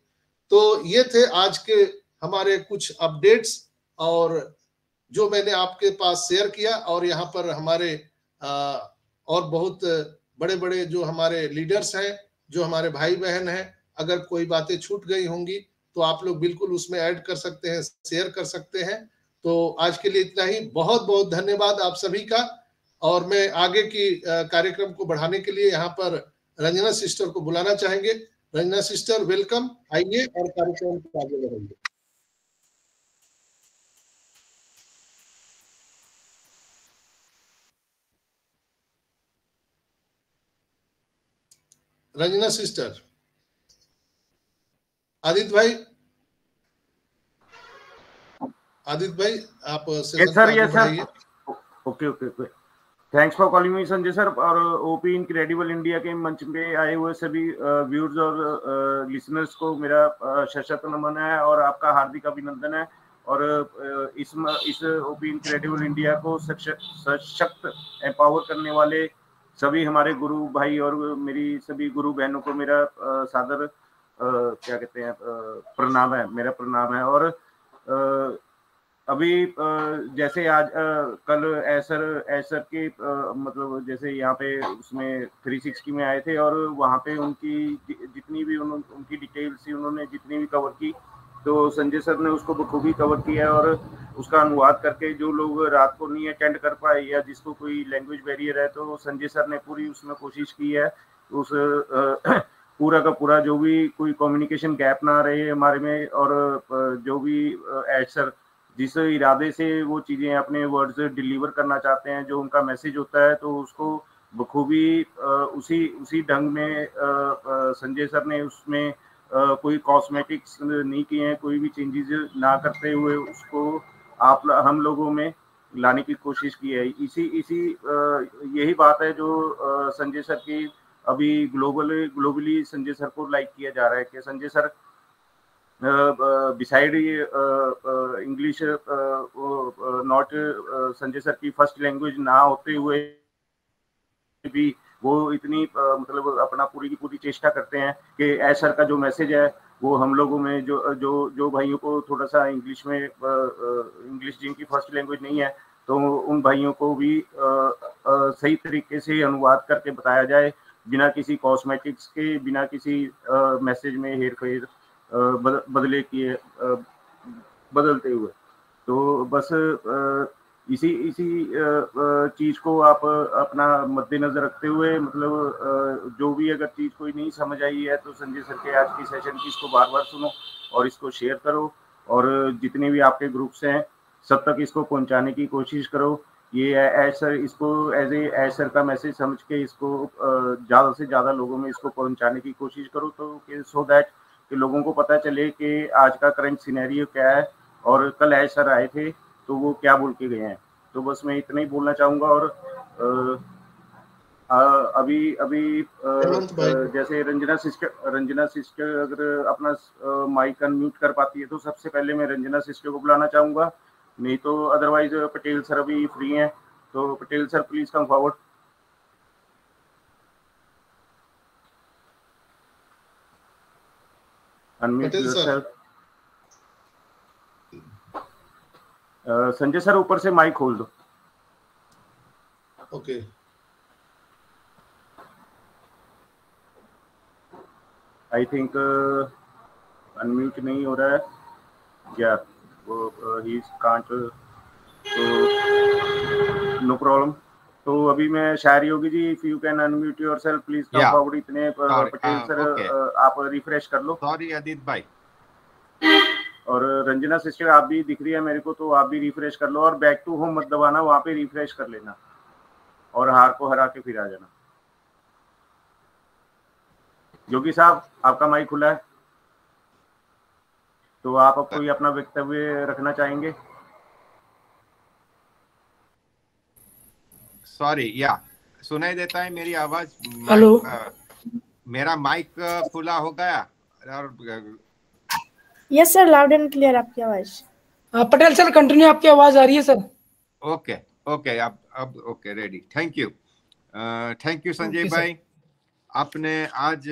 तो ये थे आज के हमारे कुछ अपडेट्स, और जो मैंने आपके पास शेयर किया। और यहाँ पर हमारे और बहुत बड़े बड़े जो हमारे लीडर्स हैं, जो हमारे भाई बहन हैं, अगर कोई बातें छूट गई होंगी तो आप लोग बिल्कुल उसमें ऐड कर सकते हैं, शेयर कर सकते हैं। तो आज के लिए इतना ही। बहुत बहुत धन्यवाद आप सभी का। और मैं आगे की कार्यक्रम को बढ़ाने के लिए यहाँ पर रंजना सिस्टर को बुलाना चाहेंगे। रंजना सिस्टर, वेलकम, आइए और कार्यक्रम को आगे बढ़ाइए। रंजना सिस्टर, आदित्य भाई, आदित्य भाई आप yes sir. Okay okay okay, thanks for calling me Sanjay sir. और ओपी इनक्रेडिबल इंडिया के मंच पे आए हुए सभी व्यूअर्स और लिसनर्स को मेरा सशक्त नमन है और आपका हार्दिक अभिनंदन है। और इस ओपी इनक्रेडिबल इंडिया को सशक्त एम्पावर करने वाले सभी हमारे गुरु भाई और मेरी सभी गुरु बहनों को मेरा सादर क्या कहते हैं प्रणाम है, मेरा प्रणाम है। और अभी जैसे आज कल ऐसर के मतलब जैसे यहाँ पे उसमें 360 में आए थे और वहाँ पे उनकी जितनी भी उनकी डिटेल्स थी, उन्होंने जितनी भी कवर की, तो संजय सर ने उसको बखूबी कवर किया और उसका अनुवाद करके जो लोग रात को नहीं अटेंड कर पाए या जिसको कोई लैंग्वेज बैरियर है, तो संजय सर ने पूरी उसमें कोशिश की है उस पूरा का पूरा जो भी कोई कम्युनिकेशन गैप ना रहे हमारे में। और जो भी सर जिस इरादे से वो चीज़ें अपने वर्ड्स डिलीवर करना चाहते हैं, जो उनका मैसेज होता है, तो उसको बखूबी उसी ढंग में संजय सर ने उसमें कोई कॉस्मेटिक्स नहीं किए हैं, कोई भी चेंजेस ना करते हुए उसको हम लोगों में लाने की कोशिश की है। यही बात है जो संजय सर की अभी ग्लोबली संजय सर को लाइक किया जा रहा है कि संजय सर बिसाइड ये इंग्लिश नॉट संजय सर की फर्स्ट लैंग्वेज ना होते हुए भी वो इतनी मतलब अपना पूरी की पूरी चेष्टा करते हैं कि सर का जो मैसेज है वो हम लोगों में जो भाइयों को थोड़ा सा इंग्लिश में इंग्लिश जिनकी फर्स्ट लैंग्वेज नहीं है, तो उन भाइयों को भी सही तरीके से अनुवाद करके बताया जाए, बिना किसी कॉस्मेटिक्स के, बिना किसी मैसेज में हेर फेर बदले किए बदलते हुए। तो बस इसी चीज को आप अपना मद्देनजर रखते हुए, मतलब जो भी अगर चीज कोई नहीं समझ आई है तो संजय सर के आज की सेशन की इसको बार बार सुनो और इसको शेयर करो, और जितने भी आपके ग्रुप्स हैं सब तक इसको पहुंचाने की कोशिश करो। ये सर इसको एज ए सर का मैसेज समझ के इसको ज़्यादा से ज़्यादा लोगों में इसको पहुंचाने की कोशिश करो, तो सो दैट कि लोगों को पता चले कि आज का करंट सिनेरियो क्या है और कल सर आए थे तो वो क्या बोल के गए हैं। तो बस मैं इतना ही बोलना चाहूँगा। और अभी जैसे रंजना सिस्टर अगर अपना माइक अनम्यूट कर पाती है तो सबसे पहले मैं रंजना सिस्टर को बुलाना चाहूँगा, नहीं तो अदरवाइज पटेल सर अभी फ्री हैं, तो Patel sir please come forward. Unmute yourself. Sanjay sir ऊपर से माइक खोल दो। ओके आई थिंक अनम्यूट नहीं हो रहा है या वो ही कांट, तो नो प्रॉब्लम। तो अभी मैं Shayar Yogi ji, if you can unmute yourself please talk about इतने पटेल सर, आप रिफ्रेश कर लो। सॉरी अदित भाई। और रंजना सिस्टर आप भी दिख रही है मेरे को, तो आप भी रिफ्रेश कर लो, और बैक टू होम मत दबाना, वहां पे रिफ्रेश कर लेना और हार को हरा के फिर आ जाना। योगी साहब आपका माइक खुला है, तो आप अब कोई अपना वक्तव्य रखना चाहेंगे? सॉरी, या सुनाई देता है मेरी आवाज? हेलो, मेरा माइक खुला हो गया? और yes sir, loud and clear आपकी आवाज। पटेल सर कंटिन्यू, आपकी आवाज आ रही है सर। ओके ओके, अब okay, ready. Thank you Sanjay भाई, आपने आज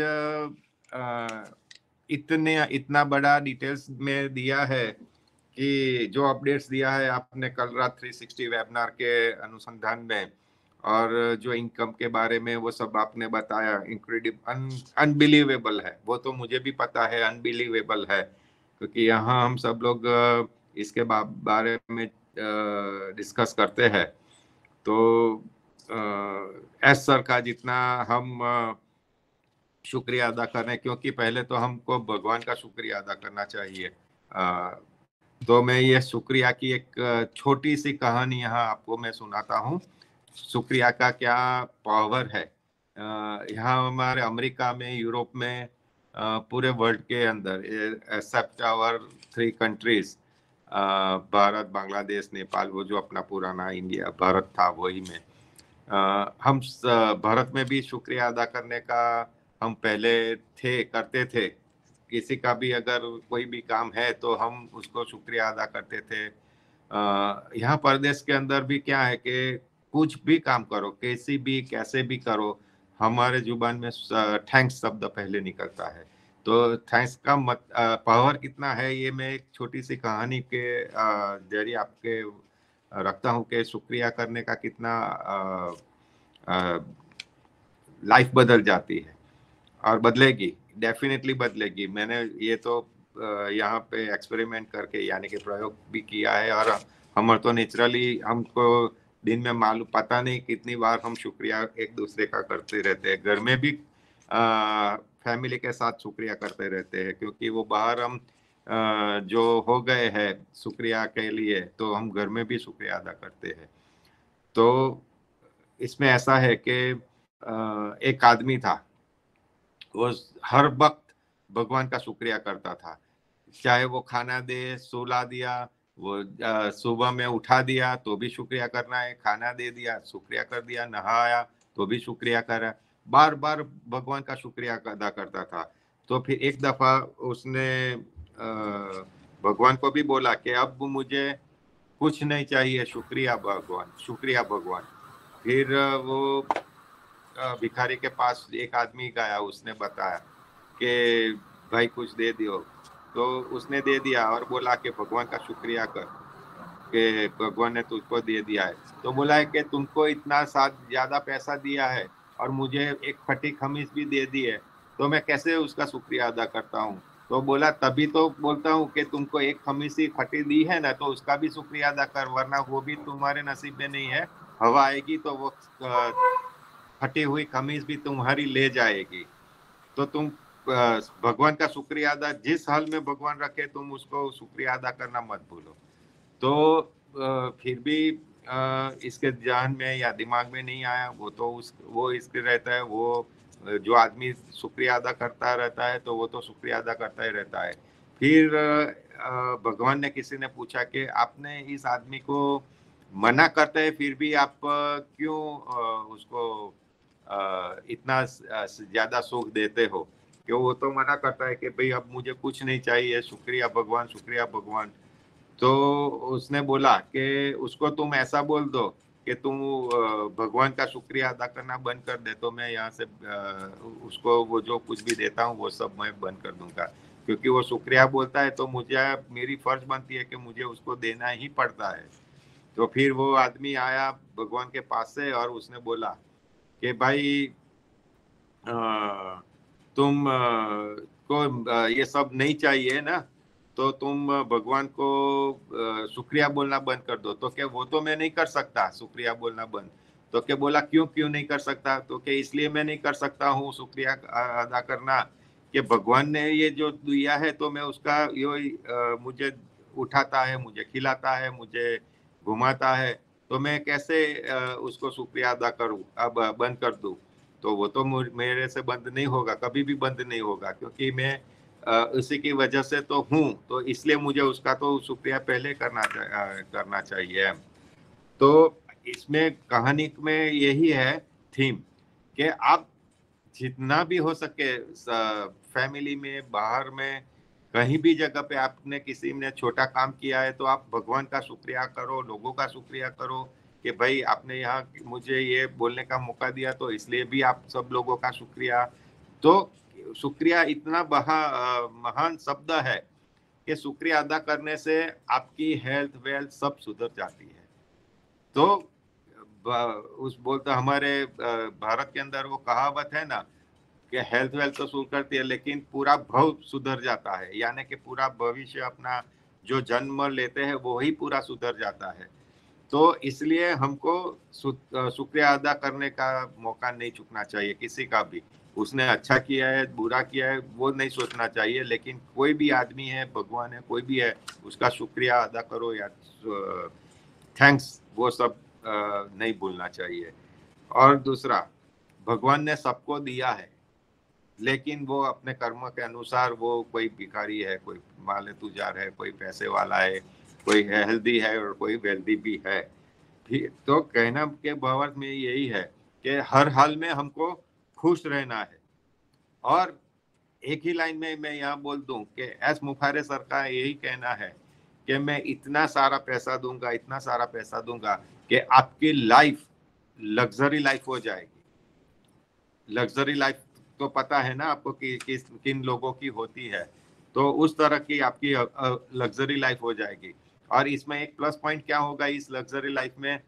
इतना बड़ा डिटेल्स में दिया है कि जो अपडेट्स दिया है आपने कल रात 360 वेबिनार के अनुसंधान में, और जो इनकम के बारे में वो सब आपने बताया, इनक्रेडिबल, अनबिलीवेबल है। वो तो मुझे भी पता है अनबिलीवेबल है, क्योंकि यहाँ हम सब लोग इसके बारे में डिस्कस करते हैं। तो एस सर का जितना हम शुक्रिया अदा कर रहे हैं, क्योंकि पहले तो हमको भगवान का शुक्रिया अदा करना चाहिए। तो मैं ये शुक्रिया की एक छोटी सी कहानी यहाँ आपको मैं सुनाता हूँ। शुक्रिया का क्या पावर है। यहाँ हमारे अमेरिका में, यूरोप में, पूरे वर्ल्ड के अंदर, except our 3 countries, Bharat, Bangladesh, Nepal, वो जो अपना पुराना इंडिया भारत था वही में, हम भारत में भी शुक्रिया अदा करने का हम पहले करते थे। किसी का भी अगर कोई भी काम है तो हम उसको शुक्रिया अदा करते थे। यहाँ प्रदेश के अंदर भी क्या है कि कुछ भी काम करो, कैसे भी करो, हमारे जुबान में थैंक्स शब्द पहले निकलता है। तो थैंक्स का पावर कितना है, ये मैं एक छोटी सी कहानी के जरिए आपके रखता हूँ कि शुक्रिया करने का कितना लाइफ बदल जाती है, और बदलेगी, डेफिनेटली बदलेगी। मैंने ये तो यहाँ पे एक्सपेरिमेंट करके, यानी कि प्रयोग भी किया है, और हम तो नेचुरली, हमको दिन में मालूम पता नहीं कितनी बार हम शुक्रिया एक दूसरे का करते रहते हैं। घर में भी फैमिली के साथ शुक्रिया करते रहते हैं, क्योंकि वो बाहर हम जो हो गए हैं शुक्रिया के लिए, तो हम घर में भी शुक्रिया अदा करते हैं। तो इसमें ऐसा है कि एक आदमी था, वो हर वक्त भगवान का शुक्रिया करता था। चाहे वो खाना दे, सुला दिया, वो सुबह में उठा दिया तो भी शुक्रिया करना है, खाना दे दिया शुक्रिया कर दिया, नहाया तो भी शुक्रिया करा, बार बार भगवान का शुक्रिया अदा करता था। तो फिर एक दफा उसने भगवान को भी बोला कि अब मुझे कुछ नहीं चाहिए, शुक्रिया भगवान, शुक्रिया भगवान। फिर वो भिखारी के पास एक आदमी गया, उसने बताया कि भाई कुछ दे दियो, तो उसने दे दिया और बोला कि भगवान का शुक्रिया कर कि भगवान ने तुझको दे दिया है। तो बोला है कि तुमको इतना ज्यादा पैसा दिया है और मुझे एक फटी खमीज भी दे दी है, तो मैं कैसे उसका शुक्रिया अदा करता हूँ। तो बोला तभी तो बोलता हूँ कि तुमको एक खमीज ही फटी दी है ना, तो उसका भी शुक्रिया अदा कर, वरना वो भी तुम्हारे नसीब में नहीं है। हवा आएगी तो वो फटी हुई खमीज भी तुम्हारी ले जाएगी। तो तुम भगवान का शुक्रिया अदा, जिस हाल में भगवान रखे तुम उसको शुक्रिया अदा करना मत भूलो। तो फिर भी इसके ध्यान में या दिमाग में नहीं आया, वो तो वो इसके रहता है, वो जो आदमी शुक्रिया अदा करता रहता है तो वो तो शुक्रिया अदा करता ही रहता है। फिर भगवान ने, किसी ने पूछा कि आपने इस आदमी को मना करते हैं फिर भी आप क्यों उसको इतना ज्यादा सुख देते हो, कि वो तो मना करता है कि भाई अब मुझे कुछ नहीं चाहिए, शुक्रिया भगवान, शुक्रिया भगवान। तो उसने बोला कि उसको तुम ऐसा बोल दो कि तुम भगवान का शुक्रिया अदा करना बंद कर दे, तो मैं यहाँ से उसको वो जो कुछ भी देता हूँ वो सब मैं बंद कर दूंगा, क्योंकि वो शुक्रिया बोलता है तो मुझे, मेरी फर्ज बनती है कि मुझे उसको देना ही पड़ता है। तो फिर वो आदमी आया भगवान के पास से और उसने बोला कि भाई तुम को ये सब नहीं चाहिए ना, तो तुम भगवान को शुक्रिया बोलना बंद कर दो। तो क्या वो तो मैं नहीं कर सकता शुक्रिया बोलना बंद, तो क्या बोला क्यों नहीं कर सकता? तो क्या इसलिए मैं नहीं कर सकता हूँ शुक्रिया अदा करना कि भगवान ने ये जो दिया है तो मैं उसका यो मुझे उठाता है, मुझे खिलाता है, मुझे घुमाता है, तो मैं कैसे उसको शुक्रिया अदा करूँ, अब बंद कर दूँ? तो वो तो मेरे से बंद नहीं होगा, कभी भी बंद नहीं होगा, क्योंकि मैं उसी की वजह से तो हूँ, तो इसलिए मुझे उसका तो शुक्रिया पहले करना चाहिए। तो इसमें कहानी में यही है थीम कि आप जितना भी हो सके फैमिली में, बाहर में, कहीं भी जगह पे आपने किसी ने छोटा काम किया है तो आप भगवान का शुक्रिया करो, लोगों का शुक्रिया करो कि भाई आपने यहाँ मुझे ये बोलने का मौका दिया, तो इसलिए भी आप सब लोगों का शुक्रिया। तो शुक्रिया इतना महान शब्द है कि शुक्रिया अदा करने से आपकी हेल्थ वेल्थ सब सुधर जाती है। तो उस बोलते हमारे भारत के अंदर वो कहावत है ना कि हेल्थ वेल्थ तो सुधर करती है लेकिन पूरा भव सुधर जाता है, यानी कि पूरा भविष्य अपना जो जन्म लेते हैं वो ही पूरा सुधर जाता है। तो इसलिए हमको शुक्रिया अदा करने का मौका नहीं चूकना चाहिए किसी का भी। उसने अच्छा किया है, बुरा किया है, वो नहीं सोचना चाहिए, लेकिन कोई भी आदमी है, भगवान है, कोई भी है, उसका शुक्रिया अदा करो या थैंक्स, वो सब नहीं भूलना चाहिए। और दूसरा, भगवान ने सबको दिया है, लेकिन वो अपने कर्म के अनुसार, वो कोई भिखारी है, कोई माले तुजार है, कोई पैसे वाला है, कोई हेल्दी है और कोई वेल्दी भी है। तो कहना के भावार्थ में यही है कि हर हाल में हमको खुश रहना है। और एक ही लाइन में मैं यहाँ बोल दूं कि एस मुखारे सर का यही कहना है कि मैं इतना सारा पैसा दूंगा, इतना सारा पैसा दूंगा कि आपकी लाइफ लग्जरी लाइफ हो जाएगी। लग्जरी लाइफ तो पता है ना आपको कि किन लोगों की होती है, तो उस तरह की आपकी लग्जरी लाइफ हो जाएगी। और इसमें एक प्लस पॉइंट क्या होगा इस लग्जरी लाइफ में,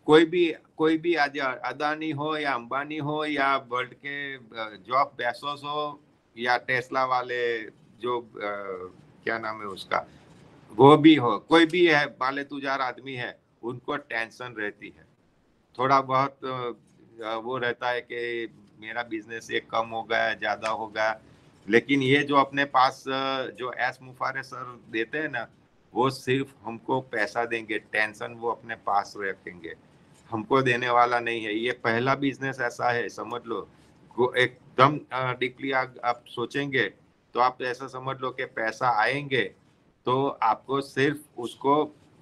कोई भी आज अदानी हो या अंबानी हो या वर्ल्ड के जॉफ बेसोस हो या टेस्ला वाले जो क्या नाम है उसका, वो भी हो, कोई भी है माले तुजार आदमी है, उनको टेंशन रहती है, थोड़ा बहुत वो रहता है कि मेरा बिजनेस एक कम हो गया, ज्यादा हो गया। लेकिन ये जो अपने पास जो एस मुफारे सर देते हैं ना, वो सिर्फ हमको पैसा देंगे, टेंशन वो अपने पास रखेंगे, हमको देने वाला नहीं है। ये पहला बिजनेस ऐसा है, समझ लो, एकदम डीपली आप सोचेंगे तो आप ऐसा समझ लो कि पैसा आएंगे तो आपको सिर्फ उसको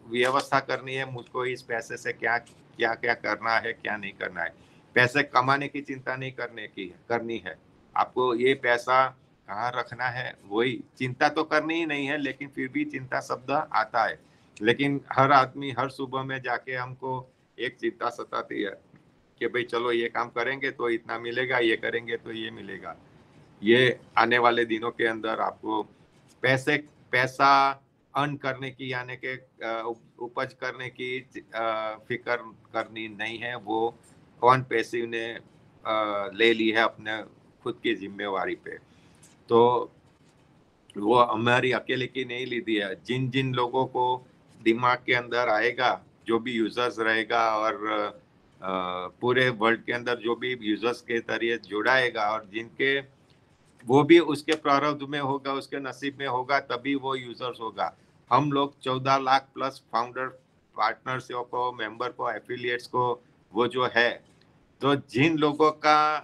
व्यवस्था करनी है, मुझको इस पैसे से क्या क्या करना है, क्या नहीं करना है। पैसे कमाने की चिंता नहीं करनी है आपको, ये पैसा कहाँ रखना है वही चिंता तो करनी ही नहीं है, लेकिन फिर भी चिंता शब्द आता है। लेकिन हर आदमी हर सुबह में जाके हमको एक चिंता सताती है कि भाई चलो ये काम करेंगे तो इतना मिलेगा, ये करेंगे तो ये मिलेगा। ये आने वाले दिनों के अंदर आपको पैसा अर्न करने की, यानी कि उपज करने की फिक्र करनी नहीं है। वो कौन पैसिव ने ले ली है अपने खुद की जिम्मेवारी पे, तो वो हमारी अकेले की नहीं ली दी है। जिन जिन लोगों को दिमाग के अंदर आएगा, जो भी यूजर्स रहेगा और पूरे वर्ल्ड के अंदर जो भी यूजर्स के जरिए जुड़ाएगा और जिनके वो भी उसके प्रारब्ध में होगा, उसके नसीब में होगा, तभी वो यूजर्स होगा। हम लोग 14 लाख प्लस फाउंडर पार्टनर्स को, मेंबर को, एफिलिएट्स को, वो जो है, तो जिन लोगों का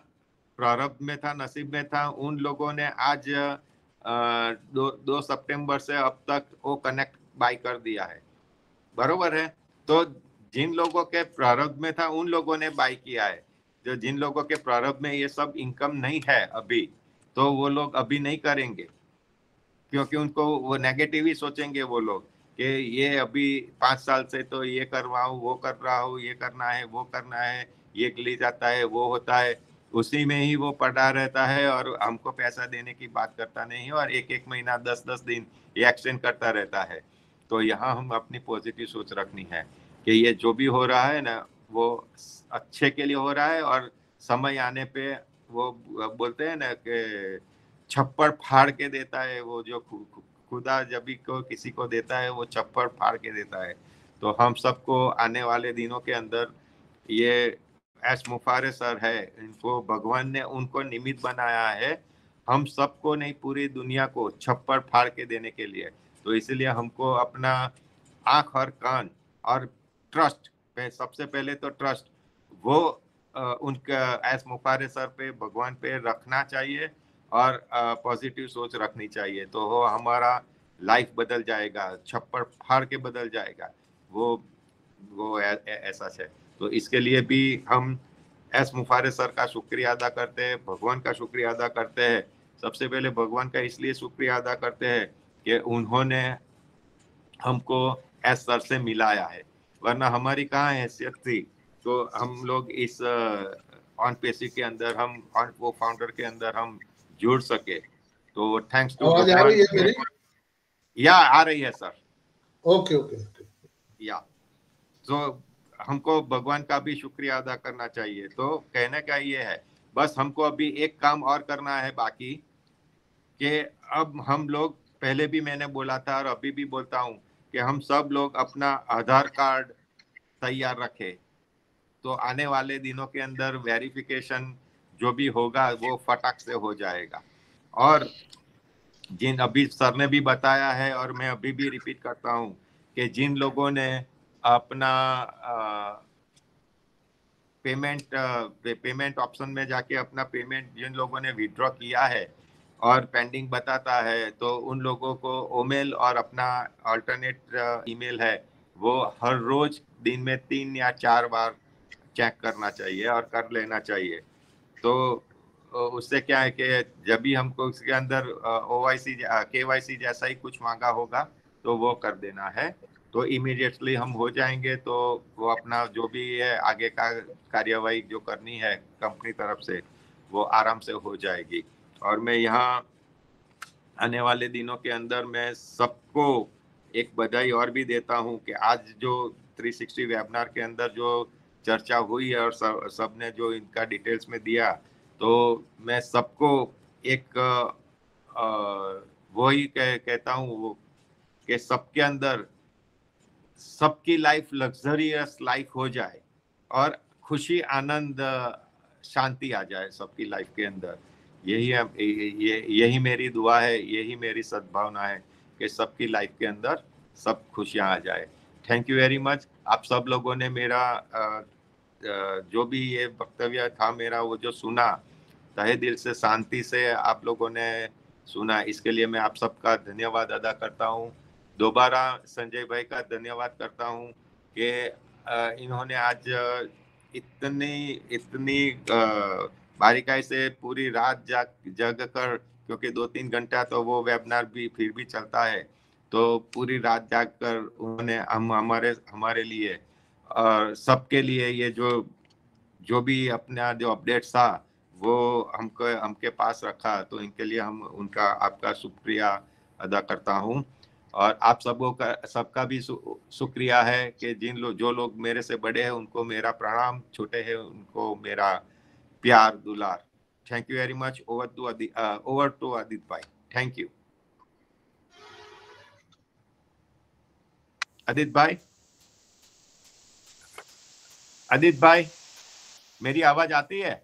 प्रारब्ध में था, नसीब में था, उन लोगों ने आज 2 सितंबर से अब तक वो कनेक्ट बाय कर दिया है, बरोबर है। तो जिन लोगों के प्रारब्ध में था उन लोगों ने बाय किया है। जो जिन लोगों के प्रारब्ध में ये सब इनकम नहीं है अभी, तो वो लोग अभी नहीं करेंगे, क्योंकि उनको वो नेगेटिव ही सोचेंगे वो लोग कि ये अभी 5 साल से तो ये कर रहा हूँ, वो कर रहा हूँ, ये करना है, वो करना है, ये ले जाता है, वो होता है, उसी में ही वो पड़ा रहता है और हमको पैसा देने की बात करता नहीं है और एक महीना 10 दिन ये एक्सटेंड करता रहता है। तो यहाँ हम अपनी पॉजिटिव सोच रखनी है कि ये जो भी हो रहा है ना, वो अच्छे के लिए हो रहा है और समय आने पे वो बोलते हैं ना कि छप्पड़ फाड़ के देता है, वो जो खुदा जब भी को किसी को देता है वो छप्पड़ फाड़ के देता है। तो हम सबको आने वाले दिनों के अंदर ये एस मुफारे सर है, इनको भगवान ने उनको निमित्त बनाया है हम सबको नहीं, पूरी दुनिया को छप्पर फाड़ के देने के लिए। तो इसलिए हमको अपना आंख और कान और ट्रस्ट पे, सबसे पहले तो ट्रस्ट वो उनका एस मुफारे सर पे, भगवान पे रखना चाहिए और पॉजिटिव सोच रखनी चाहिए। तो वो हमारा लाइफ बदल जाएगा, छप्पर फाड़ के बदल जाएगा। वो ऐसा है। तो इसके लिए भी हम एस मुफारे सर का शुक्रिया अदा करते हैं, भगवान का शुक्रिया अदा करते हैं। सबसे पहले भगवान का इसलिए शुक्रिया अदा करते हैं कि उन्होंने हमको एस सर से मिलाया है, वरना हमारी कहाँ हैसियत थी। तो हम लोग इस ऑन पेसी के अंदर, हम वो फाउंडर के अंदर हम जुड़ सके। तो थैंक्स टू आवाज आ रही है मेरी? या आ रही है सर? ओके ओके या तो हमको भगवान का भी शुक्रिया अदा करना चाहिए। तो कहने का ये है, बस हमको अभी एक काम और करना है बाकी, कि अब हम लोग, पहले भी मैंने बोला था और अभी भी बोलता हूँ कि हम सब लोग अपना आधार कार्ड तैयार रखें। तो आने वाले दिनों के अंदर वेरिफिकेशन जो भी होगा वो फटाक से हो जाएगा। और जिन, अभी सर ने भी बताया है और मैं अभी भी रिपीट करता हूँ कि जिन लोगों ने अपना पेमेंट ऑप्शन में जाके अपना पेमेंट, जिन लोगों ने विड्रॉ किया है और पेंडिंग बताता है, तो उन लोगों को ओमेल और अपना अल्टरनेट ईमेल है वो हर रोज दिन में 3 या 4 बार चेक करना चाहिए और कर लेना चाहिए। तो उससे क्या है कि जब भी हमको उसके अंदर OIC KYC जैसा ही कुछ मांगा होगा तो वो कर देना है, तो इमीडिएटली हम हो जाएंगे। तो वो अपना जो भी है आगे का कार्यवाही जो करनी है कंपनी तरफ से, वो आराम से हो जाएगी। और मैं यहाँ आने वाले दिनों के अंदर मैं सबको एक बधाई और भी देता हूँ कि आज जो 360 वेबिनार के अंदर जो चर्चा हुई है और सबने जो इनका डिटेल्स में दिया, तो मैं सबको एक वही कहता हूँ कि सबके अंदर, सबकी लाइफ लग्जरियस लाइफ हो जाए और खुशी, आनंद, शांति आ जाए सबकी लाइफ के अंदर। यही मेरी दुआ है, यही मेरी सद्भावना है कि सबकी लाइफ के अंदर सब खुशियां आ जाए। Thank you very much. आप सब लोगों ने मेरा जो भी ये वक्तव्य था मेरा, वो जो सुना, तहे दिल से, शांति से आप लोगों ने सुना, इसके लिए मैं आप सबका धन्यवाद अदा करता हूँ। दोबारा संजय भाई का धन्यवाद करता हूँ कि इन्होंने आज इतनी बारीकाई से पूरी रात जग कर, क्योंकि 2-3 घंटा तो वो वेबिनार भी फिर भी चलता है, तो पूरी रात जाग कर उन्होंने हमारे लिए और सबके लिए ये जो भी अपना जो अपडेट्स था वो हमके पास रखा, तो इनके लिए हम आपका शुक्रिया अदा करता हूँ। और आप सबका भी शुक्रिया है कि जो लोग मेरे से बड़े हैं उनको मेरा प्रणाम, छोटे हैं उनको मेरा प्यार दुलार। Thank you very much. Over to Aditya भाई। थैंक यू आदित्य भाई। आदित्य भाई, मेरी आवाज आती है?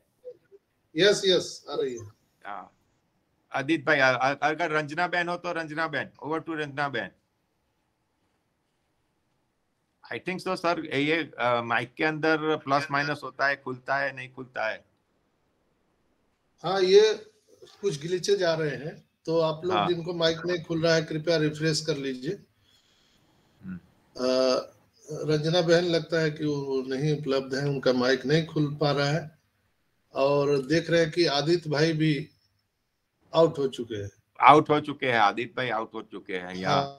यस आ रही है। आदित्य भाई, अगर रंजना बहन हो तो रंजना बहन, ओवर टू रंजना बहन। आई थिंक सो सर, ये माइक के अंदर प्लस माइनस होता है, खुलता है नहीं खुलता है। हाँ, ये कुछ ग्लिचेज आ रहे हैं, तो आप लोग जिनको माइक नहीं खुल रहा है कृपया रिफ्रेश कर लीजिए। रंजना बहन लगता है कि वो नहीं उपलब्ध है, उनका माइक नहीं खुल पा रहा है। और देख रहे हैं कि आदित्य भाई भी आउट हो चुके हैं। आदित्य भाई आउट हो चुके हैं। हाँ।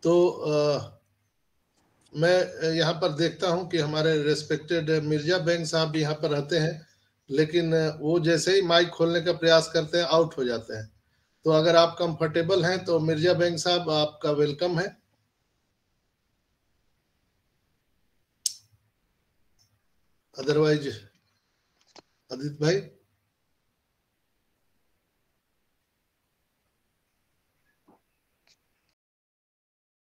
तो मैं यहाँ पर देखता हूँ कि हमारे रेस्पेक्टेड मिर्जा बैंक साहब भी यहाँ पर रहते हैं, लेकिन वो जैसे ही माइक खोलने का प्रयास करते हैं आउट हो जाते हैं। तो अगर आप कंफर्टेबल हैं तो मिर्जा बैंक साहब आपका वेलकम है। अदरवाइज आदित्य भाई।